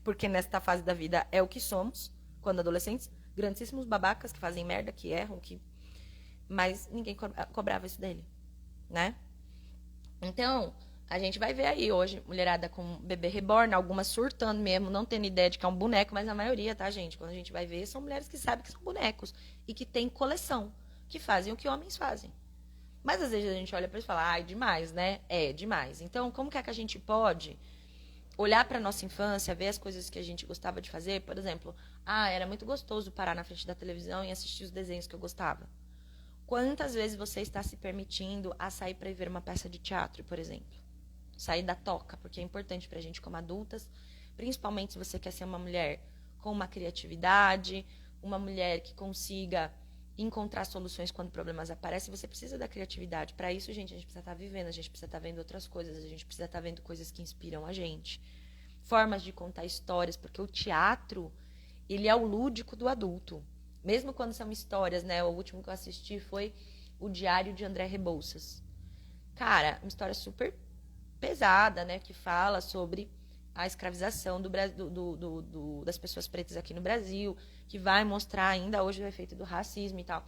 Porque nesta fase da vida é o que somos, quando adolescentes. Grandíssimos babacas que fazem merda, que erram, que... Mas ninguém cobrava isso dele, né? Então, a gente vai ver aí hoje, mulherada com bebê reborn, algumas surtando mesmo, não tendo ideia de que é um boneco, mas a maioria, tá, gente? Quando a gente vai ver, são mulheres que sabem que são bonecos e que têm coleção, que fazem o que homens fazem. Mas às vezes a gente olha pra isso e fala, ai, demais, né? É, demais. Então, como que é que a gente pode olhar pra nossa infância, ver as coisas que a gente gostava de fazer? Por exemplo, era muito gostoso parar na frente da televisão e assistir os desenhos que eu gostava. Quantas vezes você está se permitindo a sair para ir ver uma peça de teatro, por exemplo? Sair da toca, porque é importante pra gente como adultas, principalmente se você quer ser uma mulher com uma criatividade, uma mulher que consiga encontrar soluções quando problemas aparecem, você precisa da criatividade. Para isso, gente, a gente precisa estar vivendo, a gente precisa estar vendo outras coisas, a gente precisa estar vendo coisas que inspiram a gente. Formas de contar histórias, porque o teatro, ele é o lúdico do adulto. Mesmo quando são histórias, né? O último que eu assisti foi O Diário de André Rebouças. Cara, uma história super pesada, né? Que fala sobre a escravização das pessoas pretas aqui no Brasil, que vai mostrar ainda hoje o efeito do racismo e tal.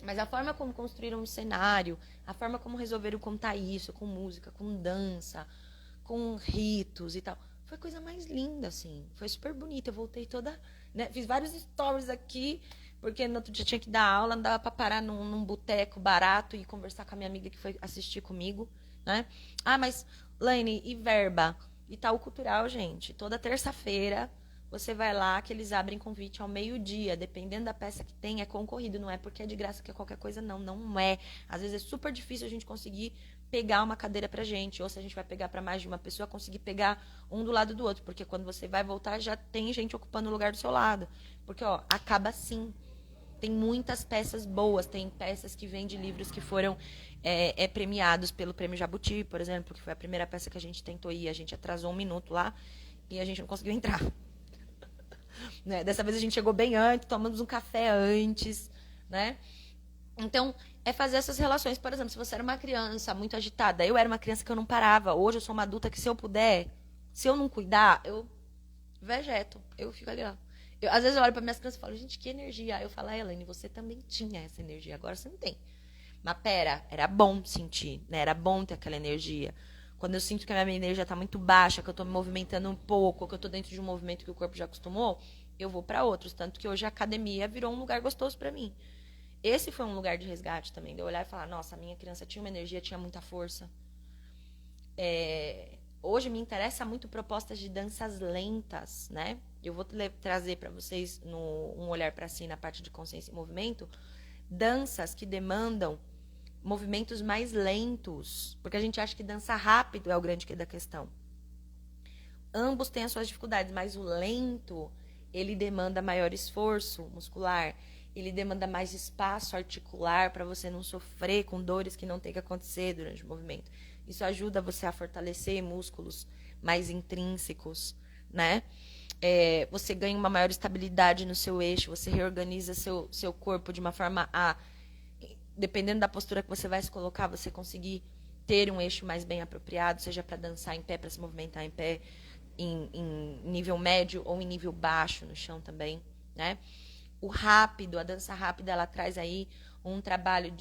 Mas a forma como construíram um cenário, a forma como resolveram contar isso, com música, com dança, com ritos e tal, foi a coisa mais linda, assim. Foi super bonita. Eu voltei toda... Né? Fiz vários stories aqui, porque no outro dia tinha que dar aula, não dava pra parar num boteco barato e conversar com a minha amiga que foi assistir comigo, né? Mas, Laine, e verba? Itaú Cultural, gente. Toda terça-feira você vai lá, que eles abrem convite ao meio-dia. Dependendo da peça que tem, é concorrido. Não é porque é de graça que é qualquer coisa, não. Não é. Às vezes é super difícil a gente conseguir pegar uma cadeira pra gente. Ou se a gente vai pegar pra mais de uma pessoa, conseguir pegar um do lado do outro. Porque quando você vai voltar, já tem gente ocupando o lugar do seu lado. Porque, acaba assim. Tem muitas peças boas. Tem peças que vêm de livros que foram premiados pelo Prêmio Jabuti, por exemplo, que foi a primeira peça que a gente tentou ir. A gente atrasou 1 minuto lá e a gente não conseguiu entrar. Né? Dessa vez a gente chegou bem antes, tomamos um café antes, né? Então, é fazer essas relações. Por exemplo, se você era uma criança muito agitada, eu era uma criança que eu não parava. Hoje eu sou uma adulta que, se eu puder, se eu não cuidar, eu vegeto. Eu fico ali, ó. Às vezes eu olho para minhas crianças e falo, gente, que energia. Aí eu falo, Elaine, você também tinha essa energia, agora você não tem. Mas pera, era bom sentir, né? Era bom ter aquela energia. Quando eu sinto que a minha energia está muito baixa, que eu estou me movimentando um pouco, que eu estou dentro de um movimento que o corpo já acostumou, eu vou para outros. Tanto que hoje a academia virou um lugar gostoso para mim. Esse foi um lugar de resgate também, de eu olhar e falar, nossa, a minha criança tinha uma energia, tinha muita força. Hoje me interessa muito propostas de danças lentas, né? Eu vou trazer para vocês, um olhar para si, na parte de consciência e movimento, danças que demandam movimentos mais lentos, porque a gente acha que dançar rápido é o grande da questão. Ambos têm as suas dificuldades, mas o lento, ele demanda maior esforço muscular, ele demanda mais espaço articular para você não sofrer com dores que não tem que acontecer durante o movimento. Isso ajuda você a fortalecer músculos mais intrínsecos, né? Você ganha uma maior estabilidade no seu eixo, você reorganiza seu corpo de uma forma a, dependendo da postura que você vai se colocar, você conseguir ter um eixo mais bem apropriado, seja para dançar em pé, para se movimentar em pé, em nível médio ou em nível baixo no chão também, né? o rápido, a dança rápida, ela traz aí um trabalho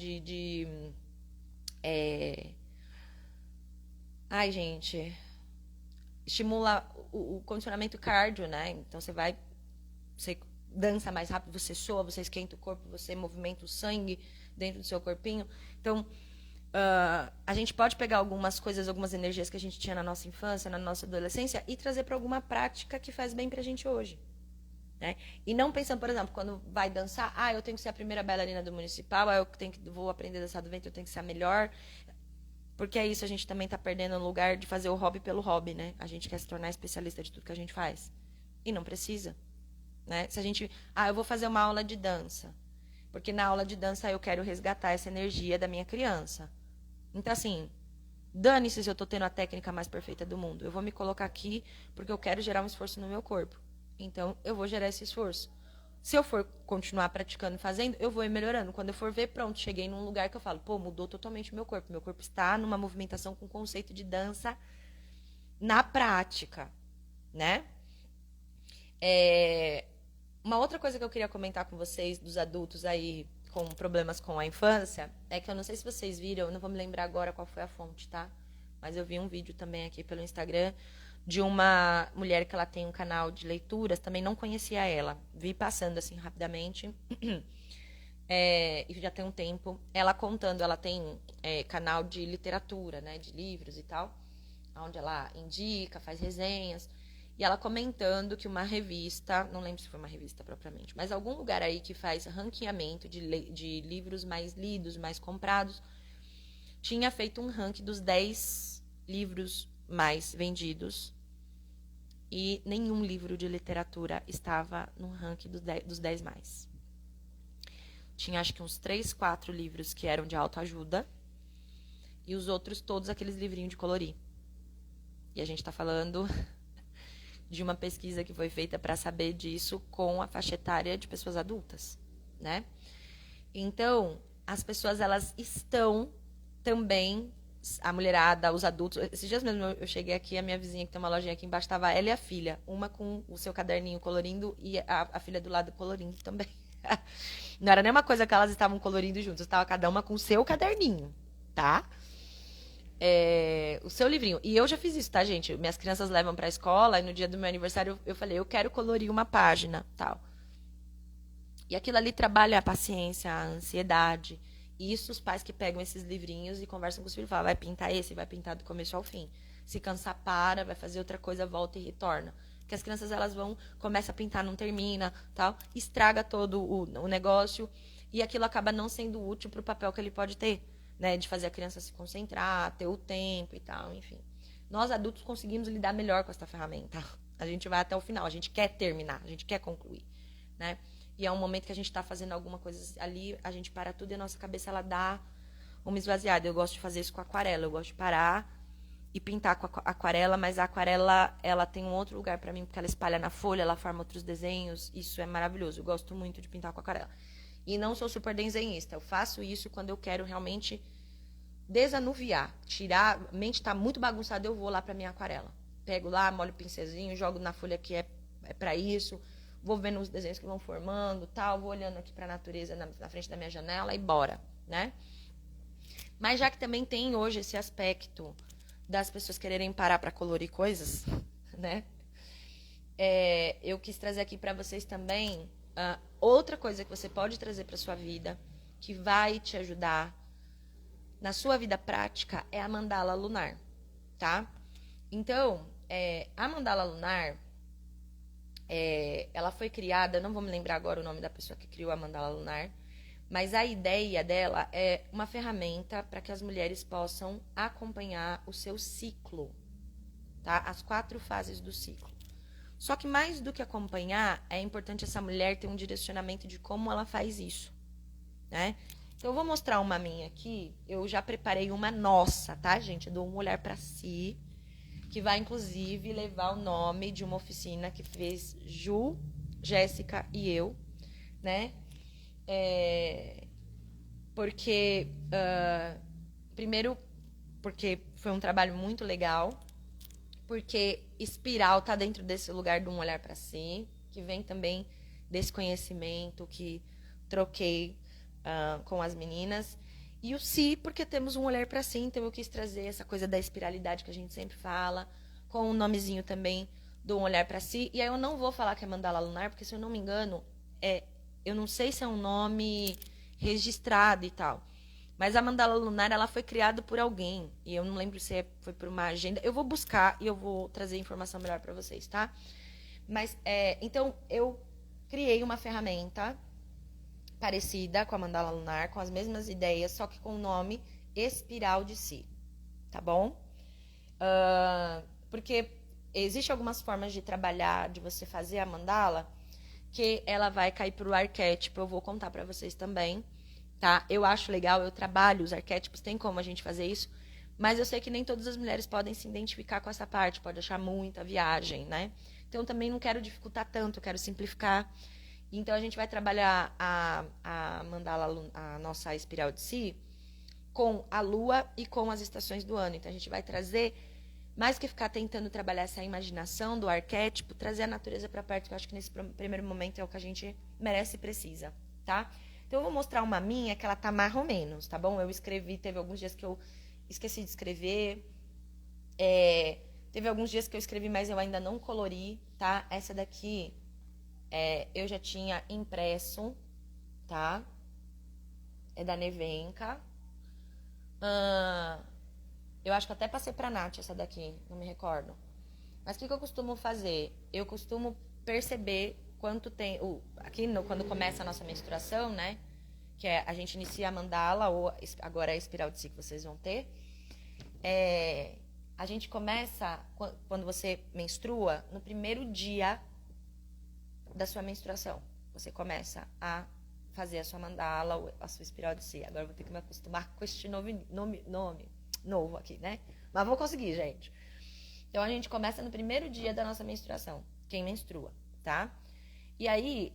Ai, gente, estimula o condicionamento cardio, né? Então você dança mais rápido, você soa, você esquenta o corpo, você movimenta o sangue dentro do seu corpinho. Então, a gente pode pegar algumas coisas, algumas energias que a gente tinha na nossa infância, na nossa adolescência e trazer para alguma prática que faz bem pra gente hoje. Né? E não pensando, por exemplo, quando vai dançar, eu tenho que ser a primeira bailarina do municipal, vou aprender a dançar do ventre, eu tenho que ser a melhor. Porque é isso, a gente também tá perdendo o lugar de fazer o hobby pelo hobby, né? A gente quer se tornar especialista de tudo que a gente faz. E não precisa. Né? Se a gente, eu vou fazer uma aula de dança. Porque na aula de dança eu quero resgatar essa energia da minha criança. Então, assim, dane-se se eu tô tendo a técnica mais perfeita do mundo. Eu vou me colocar aqui porque eu quero gerar um esforço no meu corpo. Então, eu vou gerar esse esforço. Se eu for continuar praticando e fazendo, eu vou ir melhorando. Quando eu for ver, pronto, cheguei num lugar que eu falo, mudou totalmente o meu corpo. Meu corpo está numa movimentação com conceito de dança na prática, né? Uma outra coisa que eu queria comentar com vocês, dos adultos aí com problemas com a infância, é que eu não sei se vocês viram, eu não vou me lembrar agora qual foi a fonte, tá? Mas eu vi um vídeo também aqui pelo Instagram de uma mulher que ela tem um canal de leituras, também não conhecia ela, vi passando assim rapidamente, e já tem um tempo, ela contando, ela tem canal de literatura, né, de livros e tal, onde ela indica, faz resenhas, e ela comentando que uma revista, não lembro se foi uma revista propriamente, mas algum lugar aí que faz ranqueamento de livros mais lidos, mais comprados, tinha feito um ranking dos 10 livros mais vendidos e nenhum livro de literatura estava no ranking dos 10 mais. Tinha acho que uns 3, 4 livros que eram de autoajuda e os outros todos aqueles livrinhos de colorir. E a gente está falando de uma pesquisa que foi feita para saber disso com a faixa etária de pessoas adultas, né? Então, as pessoas, elas estão também, a mulherada, os adultos. Esses dias mesmo eu cheguei aqui, a minha vizinha que tem uma lojinha aqui embaixo, estava ela e a filha, uma com o seu caderninho colorindo e a filha do lado colorindo também. Não era nem uma coisa que elas estavam colorindo juntas, estava cada uma com o seu caderninho, tá? O seu livrinho. E eu já fiz isso, tá, gente? Minhas crianças levam pra escola e no dia do meu aniversário eu falei, eu quero colorir uma página, tal. E aquilo ali trabalha a paciência, a ansiedade. E isso os pais que pegam esses livrinhos e conversam com os filhos, falam, vai pintar esse, vai pintar do começo ao fim. Se cansar, para, vai fazer outra coisa, volta e retorna. Porque as crianças, elas vão, começa a pintar, não termina, tal, estraga todo o negócio e aquilo acaba não sendo útil para o papel que ele pode ter, né? De fazer a criança se concentrar, ter o tempo e tal, enfim. Nós, adultos, conseguimos lidar melhor com essa ferramenta. A gente vai até o final, a gente quer terminar, a gente quer concluir, né? E é um momento que a gente está fazendo alguma coisa ali, a gente para tudo e a nossa cabeça, ela dá uma esvaziada. Eu gosto de fazer isso com aquarela, eu gosto de parar e pintar com a aquarela, mas a aquarela, ela tem um outro lugar para mim, porque ela espalha na folha, ela forma outros desenhos, isso é maravilhoso. Eu gosto muito de pintar com aquarela. E não sou super desenhista, eu faço isso quando eu quero realmente desanuviar, tirar, a mente está muito bagunçada, eu vou lá para minha aquarela. Pego lá, molho o pincelzinho, jogo na folha que é para isso, vou vendo os desenhos que vão formando, tal, vou olhando aqui para a natureza na frente da minha janela e bora, né? Mas já que também tem hoje esse aspecto das pessoas quererem parar para colorir coisas, né? Eu quis trazer aqui para vocês também outra coisa que você pode trazer para sua vida, que vai te ajudar na sua vida prática, é a mandala lunar, tá? Então, a mandala lunar, ela foi criada, não vou me lembrar agora o nome da pessoa que criou a mandala lunar, mas a ideia dela é uma ferramenta para que as mulheres possam acompanhar o seu ciclo, tá? As 4 fases do ciclo. Só que mais do que acompanhar, é importante essa mulher ter um direcionamento de como ela faz isso, né? Então, eu vou mostrar uma minha aqui. Eu já preparei uma nossa, tá, gente? Do Um Olhar Pra Si, que vai, inclusive, levar o nome de uma oficina que fez Ju, Jéssica e eu, né? Porque, primeiro, porque foi um trabalho muito legal, porque espiral tá dentro desse lugar do Um Olhar Pra Si, que vem também desse conhecimento que troquei com as meninas. E o si, porque temos um olhar para si, então eu quis trazer essa coisa da espiralidade que a gente sempre fala, com o nomezinho também do um olhar para si. E aí eu não vou falar que é mandala lunar, porque se eu não me engano, eu não sei se é um nome registrado e tal. Mas a mandala lunar, ela foi criada por alguém. E eu não lembro se foi por uma agenda. Eu vou buscar e eu vou trazer informação melhor para vocês, tá? Mas, então, eu criei uma ferramenta parecida com a mandala lunar, com as mesmas ideias, só que com o nome Espiral de Si, tá bom? Porque existem algumas formas de trabalhar, de você fazer a mandala, que ela vai cair pro arquétipo, eu vou contar para vocês também, tá? Eu acho legal, eu trabalho os arquétipos, tem como a gente fazer isso, mas eu sei que nem todas as mulheres podem se identificar com essa parte, pode achar muita viagem, né? Então, eu também não quero dificultar tanto, eu quero simplificar. Então, a gente vai trabalhar a mandala, a nossa espiral de si, com a lua e com as estações do ano. Então, a gente vai trazer, mais que ficar tentando trabalhar essa imaginação do arquétipo, trazer a natureza para perto, que eu acho que nesse primeiro momento é o que a gente merece e precisa, tá? Então, eu vou mostrar uma minha, que ela tá mais ou menos, tá bom? Eu escrevi, teve alguns dias que eu esqueci de escrever, teve alguns dias que eu escrevi, mas eu ainda não colori, tá? Essa daqui... eu já tinha impresso, tá? É da Nevenka. Eu acho que até passei pra Nath essa daqui, não me recordo. Mas o que eu costumo fazer? Eu costumo perceber quanto tem... aqui, quando começa a nossa menstruação, né? Que a gente inicia a mandala, ou agora é a espiral de si que vocês vão ter. A gente começa, quando você menstrua, no primeiro dia da sua menstruação. Você começa a fazer a sua mandala, ou a sua espiral de si. Agora eu vou ter que me acostumar com este nome novo aqui, né? Mas vou conseguir, gente. Então, a gente começa no primeiro dia da nossa menstruação. Quem menstrua, tá? E aí,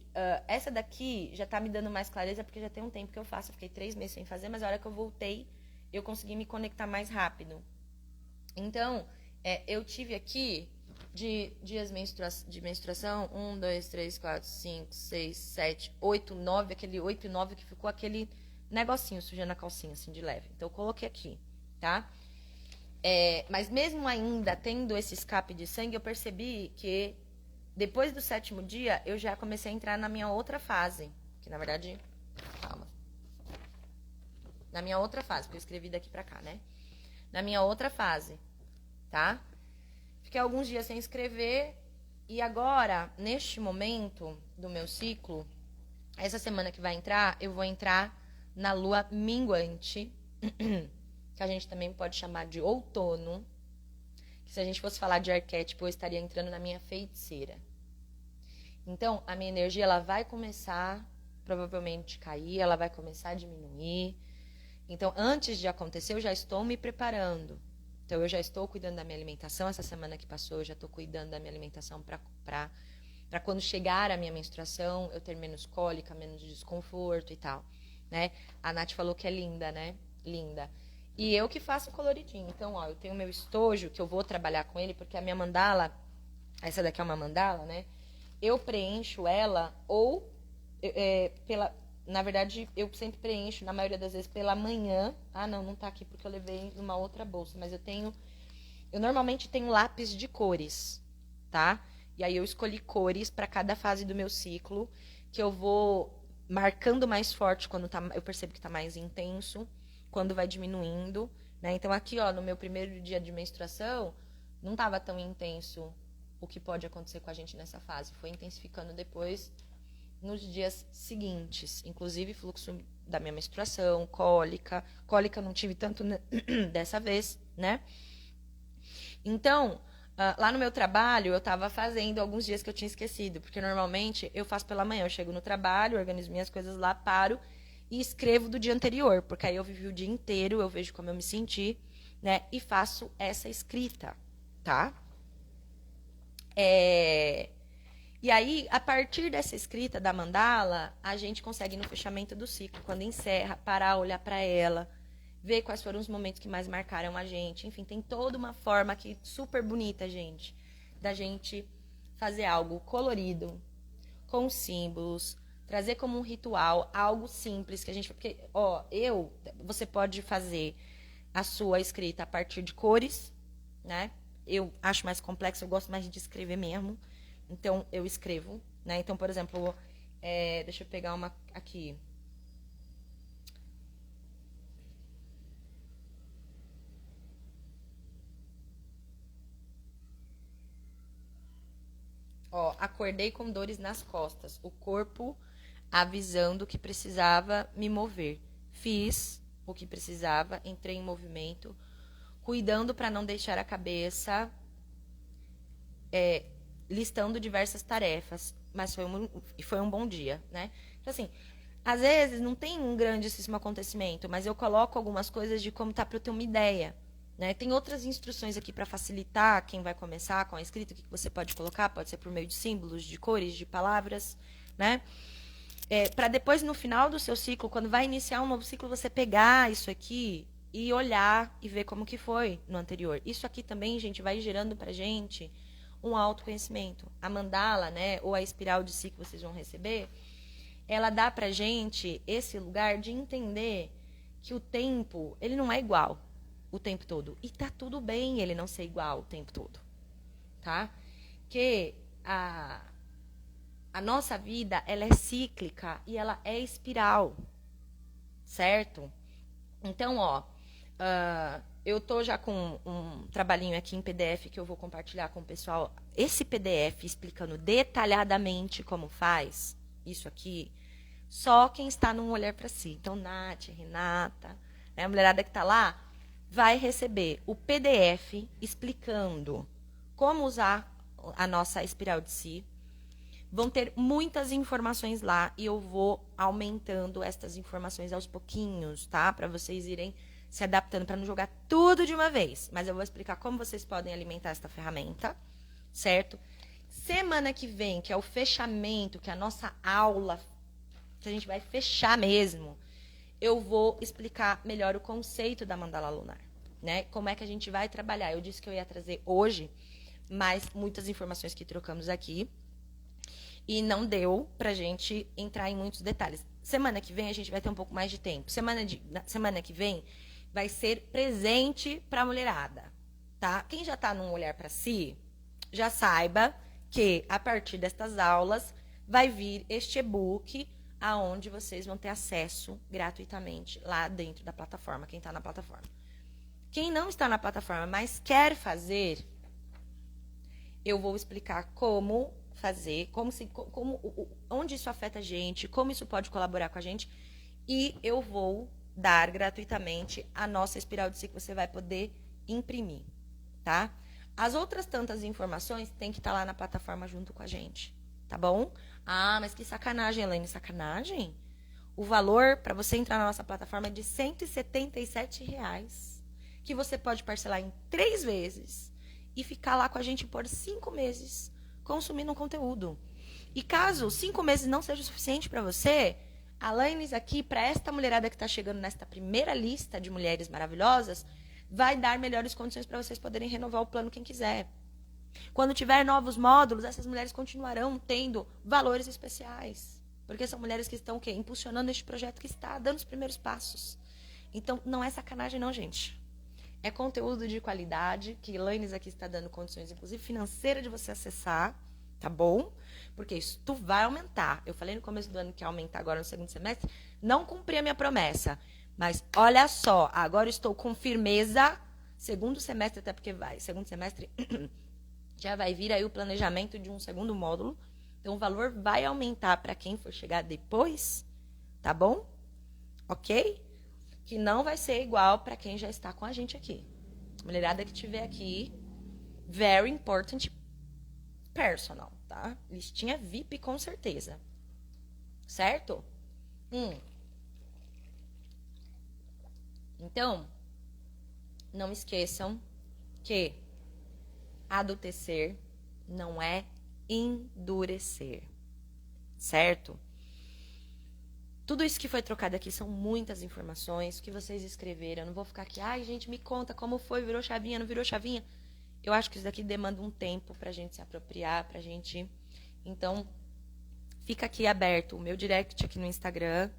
essa daqui já tá me dando mais clareza, porque já tem um tempo que eu faço. Eu fiquei 3 meses sem fazer, mas a hora que eu voltei, eu consegui me conectar mais rápido. Então, eu tive aqui... de dias de menstruação, 1, 2, 3, 4, 5, 6, 7, 8, 9, aquele 8 e 9 que ficou aquele negocinho sujando a calcinha, assim, de leve. Então, eu coloquei aqui, tá? Mas mesmo ainda tendo esse escape de sangue, eu percebi que depois do 7º dia, eu já comecei a entrar na minha outra fase. Que, na verdade, calma. Na minha outra fase, porque eu escrevi daqui pra cá, né? Na minha outra fase, tá? Fiquei alguns dias sem escrever e agora, neste momento do meu ciclo, essa semana que vai entrar, eu vou entrar na lua minguante, que a gente também pode chamar de outono, que se a gente fosse falar de arquétipo, eu estaria entrando na minha feiticeira. Então, a minha energia ela vai começar, provavelmente, cair, ela vai começar a diminuir. Então, antes de acontecer, eu já estou me preparando. Então, eu já estou cuidando da minha alimentação. Essa semana que passou, eu já estou cuidando da minha alimentação para quando chegar a minha menstruação, eu ter menos cólica, menos desconforto e tal, né? A Nath falou que é linda, né? Linda. E eu que faço coloridinho. Então, ó, eu tenho meu estojo, que eu vou trabalhar com ele, porque a minha mandala, essa daqui é uma mandala, né? Eu preencho ela ou na verdade, eu sempre preencho, na maioria das vezes, pela manhã. Ah, não tá aqui porque eu levei numa outra bolsa. Mas eu normalmente tenho lápis de cores, tá? E aí eu escolhi cores para cada fase do meu ciclo, que eu vou marcando mais forte quando eu percebo que tá mais intenso, quando vai diminuindo, né? Então aqui, ó, no meu primeiro dia de menstruação, não tava tão intenso o que pode acontecer com a gente nessa fase. Foi intensificando depois nos dias seguintes, inclusive fluxo da minha menstruação, cólica eu não tive tanto dessa vez, né? Então, lá no meu trabalho, eu estava fazendo alguns dias que eu tinha esquecido, porque normalmente eu faço pela manhã, eu chego no trabalho, organizo minhas coisas lá, paro e escrevo do dia anterior, porque aí eu vivi o dia inteiro, eu vejo como eu me senti, né? E faço essa escrita, tá? E aí, a partir dessa escrita da mandala, a gente consegue, no fechamento do ciclo, quando encerra, parar, olhar para ela, ver quais foram os momentos que mais marcaram a gente. Enfim, tem toda uma forma aqui super bonita, gente, da gente fazer algo colorido, com símbolos, trazer como um ritual, algo simples que a gente... Porque, você pode fazer a sua escrita a partir de cores, né? Eu acho mais complexo, eu gosto mais de escrever mesmo. Então, eu escrevo, né? Então, por exemplo, deixa eu pegar uma aqui. Acordei com dores nas costas, o corpo avisando que precisava me mover. Fiz o que precisava, entrei em movimento, cuidando para não deixar a cabeça listando diversas tarefas, mas foi um bom dia, né? Então, assim, às vezes não tem um grandíssimo acontecimento, mas eu coloco algumas coisas de como tá para eu ter uma ideia. Né? Tem outras instruções aqui para facilitar quem vai começar com a escrita, o que você pode colocar, pode ser por meio de símbolos, de cores, de palavras, né? Para depois, no final do seu ciclo, quando vai iniciar um novo ciclo, você pegar isso aqui e olhar e ver como que foi no anterior. Isso aqui também, gente, vai gerando pra gente um autoconhecimento. A mandala, né, ou a espiral de si que vocês vão receber, ela dá pra gente esse lugar de entender que o tempo, ele não é igual o tempo todo. E tá tudo bem ele não ser igual o tempo todo, tá? Que a nossa vida, ela é cíclica e ela é espiral, certo? Então, eu tô já com um trabalhinho aqui em PDF que eu vou compartilhar com o pessoal. Esse PDF explicando detalhadamente como faz isso aqui, só quem está num olhar para si. Então, Nath, Renata, né, a mulherada que tá lá, vai receber o PDF explicando como usar a nossa espiral de si. Vão ter muitas informações lá e eu vou aumentando estas informações aos pouquinhos, tá? Para vocês irem se adaptando, para não jogar tudo de uma vez. Mas eu vou explicar como vocês podem alimentar esta ferramenta, certo? Semana que vem, que é o fechamento, que é a nossa aula, que a gente vai fechar mesmo, eu vou explicar melhor o conceito da mandala lunar, né? Como é que a gente vai trabalhar. Eu disse que eu ia trazer hoje, mas muitas informações que trocamos aqui e não deu pra gente entrar em muitos detalhes. Semana que vem a gente vai ter um pouco mais de tempo. Semana que vem vai ser presente pra mulherada, tá? Quem já tá num olhar pra si, já saiba que a partir destas aulas vai vir este e-book aonde vocês vão ter acesso gratuitamente lá dentro da plataforma, quem está na plataforma. Quem não está na plataforma, mas quer fazer, eu vou explicar como fazer, onde isso afeta a gente, como isso pode colaborar com a gente, e eu vou dar gratuitamente a nossa espiral de si que você vai poder imprimir, tá? As outras tantas informações tem que estar lá na plataforma junto com a gente, tá bom? Ah, mas que sacanagem, Elaine, sacanagem? O valor para você entrar na nossa plataforma é de R$ 177, que você pode parcelar em 3 vezes e ficar lá com a gente por 5 meses consumindo um conteúdo. E caso 5 meses não seja o suficiente para você, a Laines aqui, para esta mulherada que está chegando nesta primeira lista de mulheres maravilhosas, vai dar melhores condições para vocês poderem renovar o plano quem quiser. Quando tiver novos módulos, essas mulheres continuarão tendo valores especiais. Porque são mulheres que estão o quê? Impulsionando este projeto que está dando os primeiros passos. Então, não é sacanagem não, gente. É conteúdo de qualidade, que Laines aqui está dando condições, inclusive financeiras, de você acessar, tá bom? Porque isso tu vai aumentar. Eu falei no começo do ano que ia aumentar agora no segundo semestre, não cumpri a minha promessa. Mas olha só, agora estou com firmeza, segundo semestre, até porque segundo semestre já vai vir aí o planejamento de um segundo módulo. Então, o valor vai aumentar para quem for chegar depois, tá bom? Ok? Que não vai ser igual para quem já está com a gente aqui. Mulherada que tiver aqui, very important personal, tá? Listinha VIP com certeza. Certo? Então, não esqueçam que adultecer não é endurecer, certo? Tudo isso que foi trocado aqui são muitas informações que vocês escreveram. Eu não vou ficar aqui, ai, gente, me conta como foi, virou chavinha, não virou chavinha. Eu acho que isso daqui demanda um tempo pra gente se apropriar, pra gente... Então, fica aqui aberto o meu direct aqui no Instagram,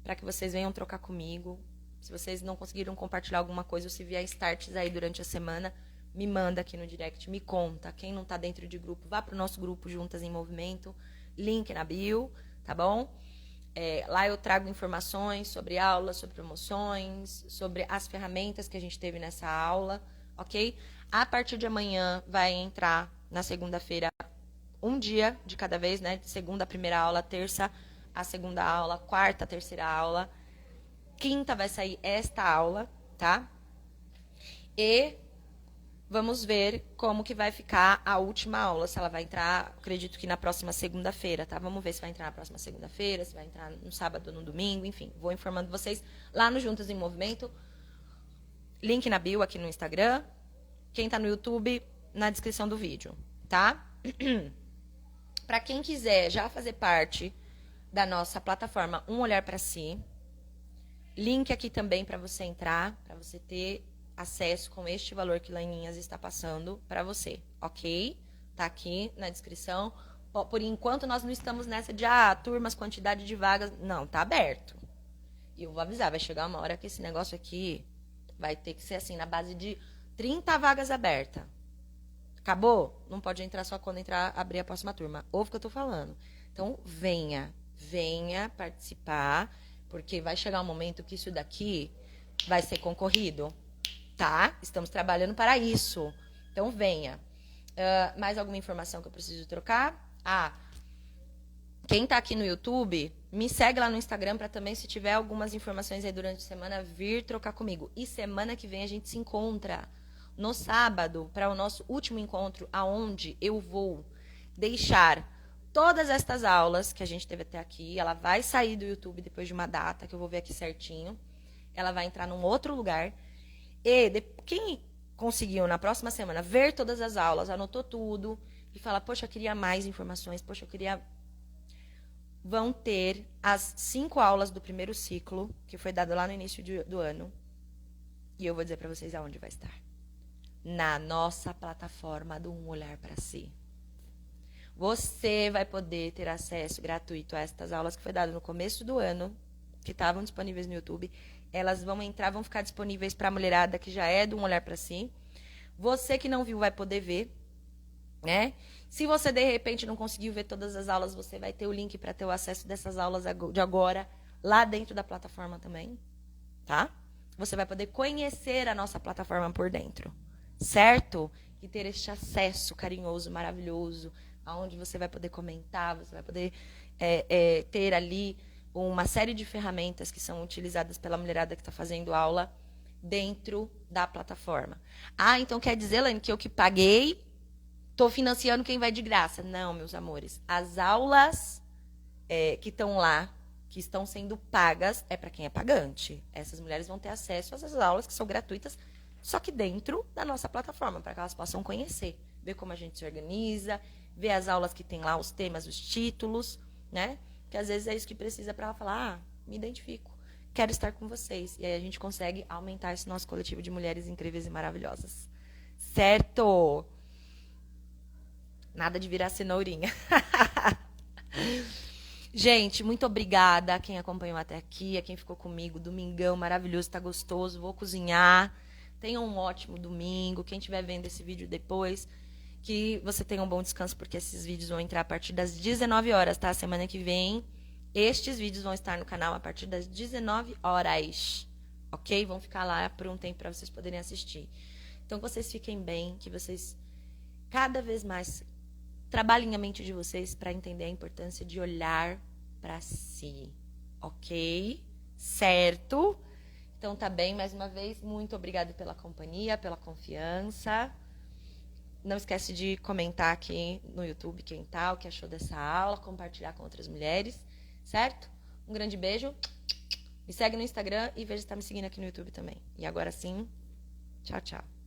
para que vocês venham trocar comigo. Se vocês não conseguiram compartilhar alguma coisa, ou se vier starts aí durante a semana, me manda aqui no direct, me conta. Quem não tá dentro de grupo, vá pro nosso grupo Juntas em Movimento, link na bio, tá bom? Lá eu trago informações sobre aulas, sobre promoções, sobre as ferramentas que a gente teve nessa aula, ok? A partir de amanhã vai entrar na segunda-feira um dia de cada vez, né? Segunda a primeira aula, terça a segunda aula, quarta a terceira aula, quinta vai sair esta aula, tá? E vamos ver como que vai ficar a última aula, se ela vai entrar, acredito que na próxima segunda-feira, tá? Vamos ver se vai entrar na próxima segunda-feira, se vai entrar no sábado ou no domingo, enfim. Vou informando vocês lá no Juntas em Movimento. Link na bio aqui no Instagram. Quem tá no YouTube, na descrição do vídeo, tá? Para quem quiser já fazer parte da nossa plataforma Um Olhar para Si, link aqui também para você entrar, para você ter acesso com este valor que Laininhas está passando para você, ok? Tá aqui na descrição. Por enquanto, nós não estamos nessa de, turmas, quantidade de vagas. Não, tá aberto. E eu vou avisar, vai chegar uma hora que esse negócio aqui vai ter que ser assim, na base de 30 vagas abertas. Acabou? Não pode entrar só quando abrir a próxima turma. Ouve o que eu tô falando. Então, venha participar, porque vai chegar um momento que isso daqui vai ser concorrido. Tá? Estamos trabalhando para isso. Então, venha. Mais alguma informação que eu preciso trocar? Quem tá aqui no YouTube, me segue lá no Instagram para também, se tiver algumas informações aí durante a semana, vir trocar comigo. E semana que vem a gente se encontra no sábado para o nosso último encontro, aonde eu vou deixar todas estas aulas que a gente teve até aqui. Ela vai sair do YouTube depois de uma data, que eu vou ver aqui certinho. Ela vai entrar num outro lugar. E quem conseguiu, na próxima semana, ver todas as aulas, anotou tudo, e fala, poxa, eu queria mais informações, poxa, eu queria... Vão ter as 5 aulas do primeiro ciclo, que foi dado lá no início do ano. E eu vou dizer para vocês aonde vai estar. Na nossa plataforma do Um Olhar para Si. Você vai poder ter acesso gratuito a estas aulas que foi dado no começo do ano, que estavam disponíveis no YouTube. Elas vão ficar disponíveis para a mulherada que já é do Um Olhar para Si. Você que não viu vai poder ver, né? Se você, de repente, não conseguiu ver todas as aulas, você vai ter o link para ter o acesso dessas aulas de agora lá dentro da plataforma também, tá? Você vai poder conhecer a nossa plataforma por dentro, certo? E ter este acesso carinhoso, maravilhoso, onde você vai poder comentar, você vai poder ter ali uma série de ferramentas que são utilizadas pela mulherada que está fazendo aula dentro da plataforma. Então quer dizer, Laine, que eu que paguei, estou financiando quem vai de graça. Não, meus amores. As aulas que estão lá, que estão sendo pagas, é para quem é pagante. Essas mulheres vão ter acesso a essas aulas que são gratuitas, só que dentro da nossa plataforma, para que elas possam conhecer, ver como a gente se organiza, ver as aulas que tem lá, os temas, os títulos, né? Que às vezes é isso que precisa para ela falar, me identifico, quero estar com vocês. E aí a gente consegue aumentar esse nosso coletivo de mulheres incríveis e maravilhosas. Certo? Nada de virar cenourinha. Gente, muito obrigada a quem acompanhou até aqui, a quem ficou comigo. Domingão maravilhoso, tá gostoso, vou cozinhar. Tenham um ótimo domingo. Quem estiver vendo esse vídeo depois, que você tenha um bom descanso, porque esses vídeos vão entrar a partir das 19 horas, tá? Semana que vem, estes vídeos vão estar no canal a partir das 19 horas, ok? Vão ficar lá por um tempo para vocês poderem assistir. Então, que vocês fiquem bem, que vocês cada vez mais trabalhem a mente de vocês para entender a importância de olhar para si, ok? Certo? Então, tá bem, mais uma vez, muito obrigada pela companhia, pela confiança. Não esquece de comentar aqui no YouTube quem tá, o que achou dessa aula, compartilhar com outras mulheres, certo? Um grande beijo. Me segue no Instagram e veja se tá me seguindo aqui no YouTube também. E agora sim, tchau, tchau.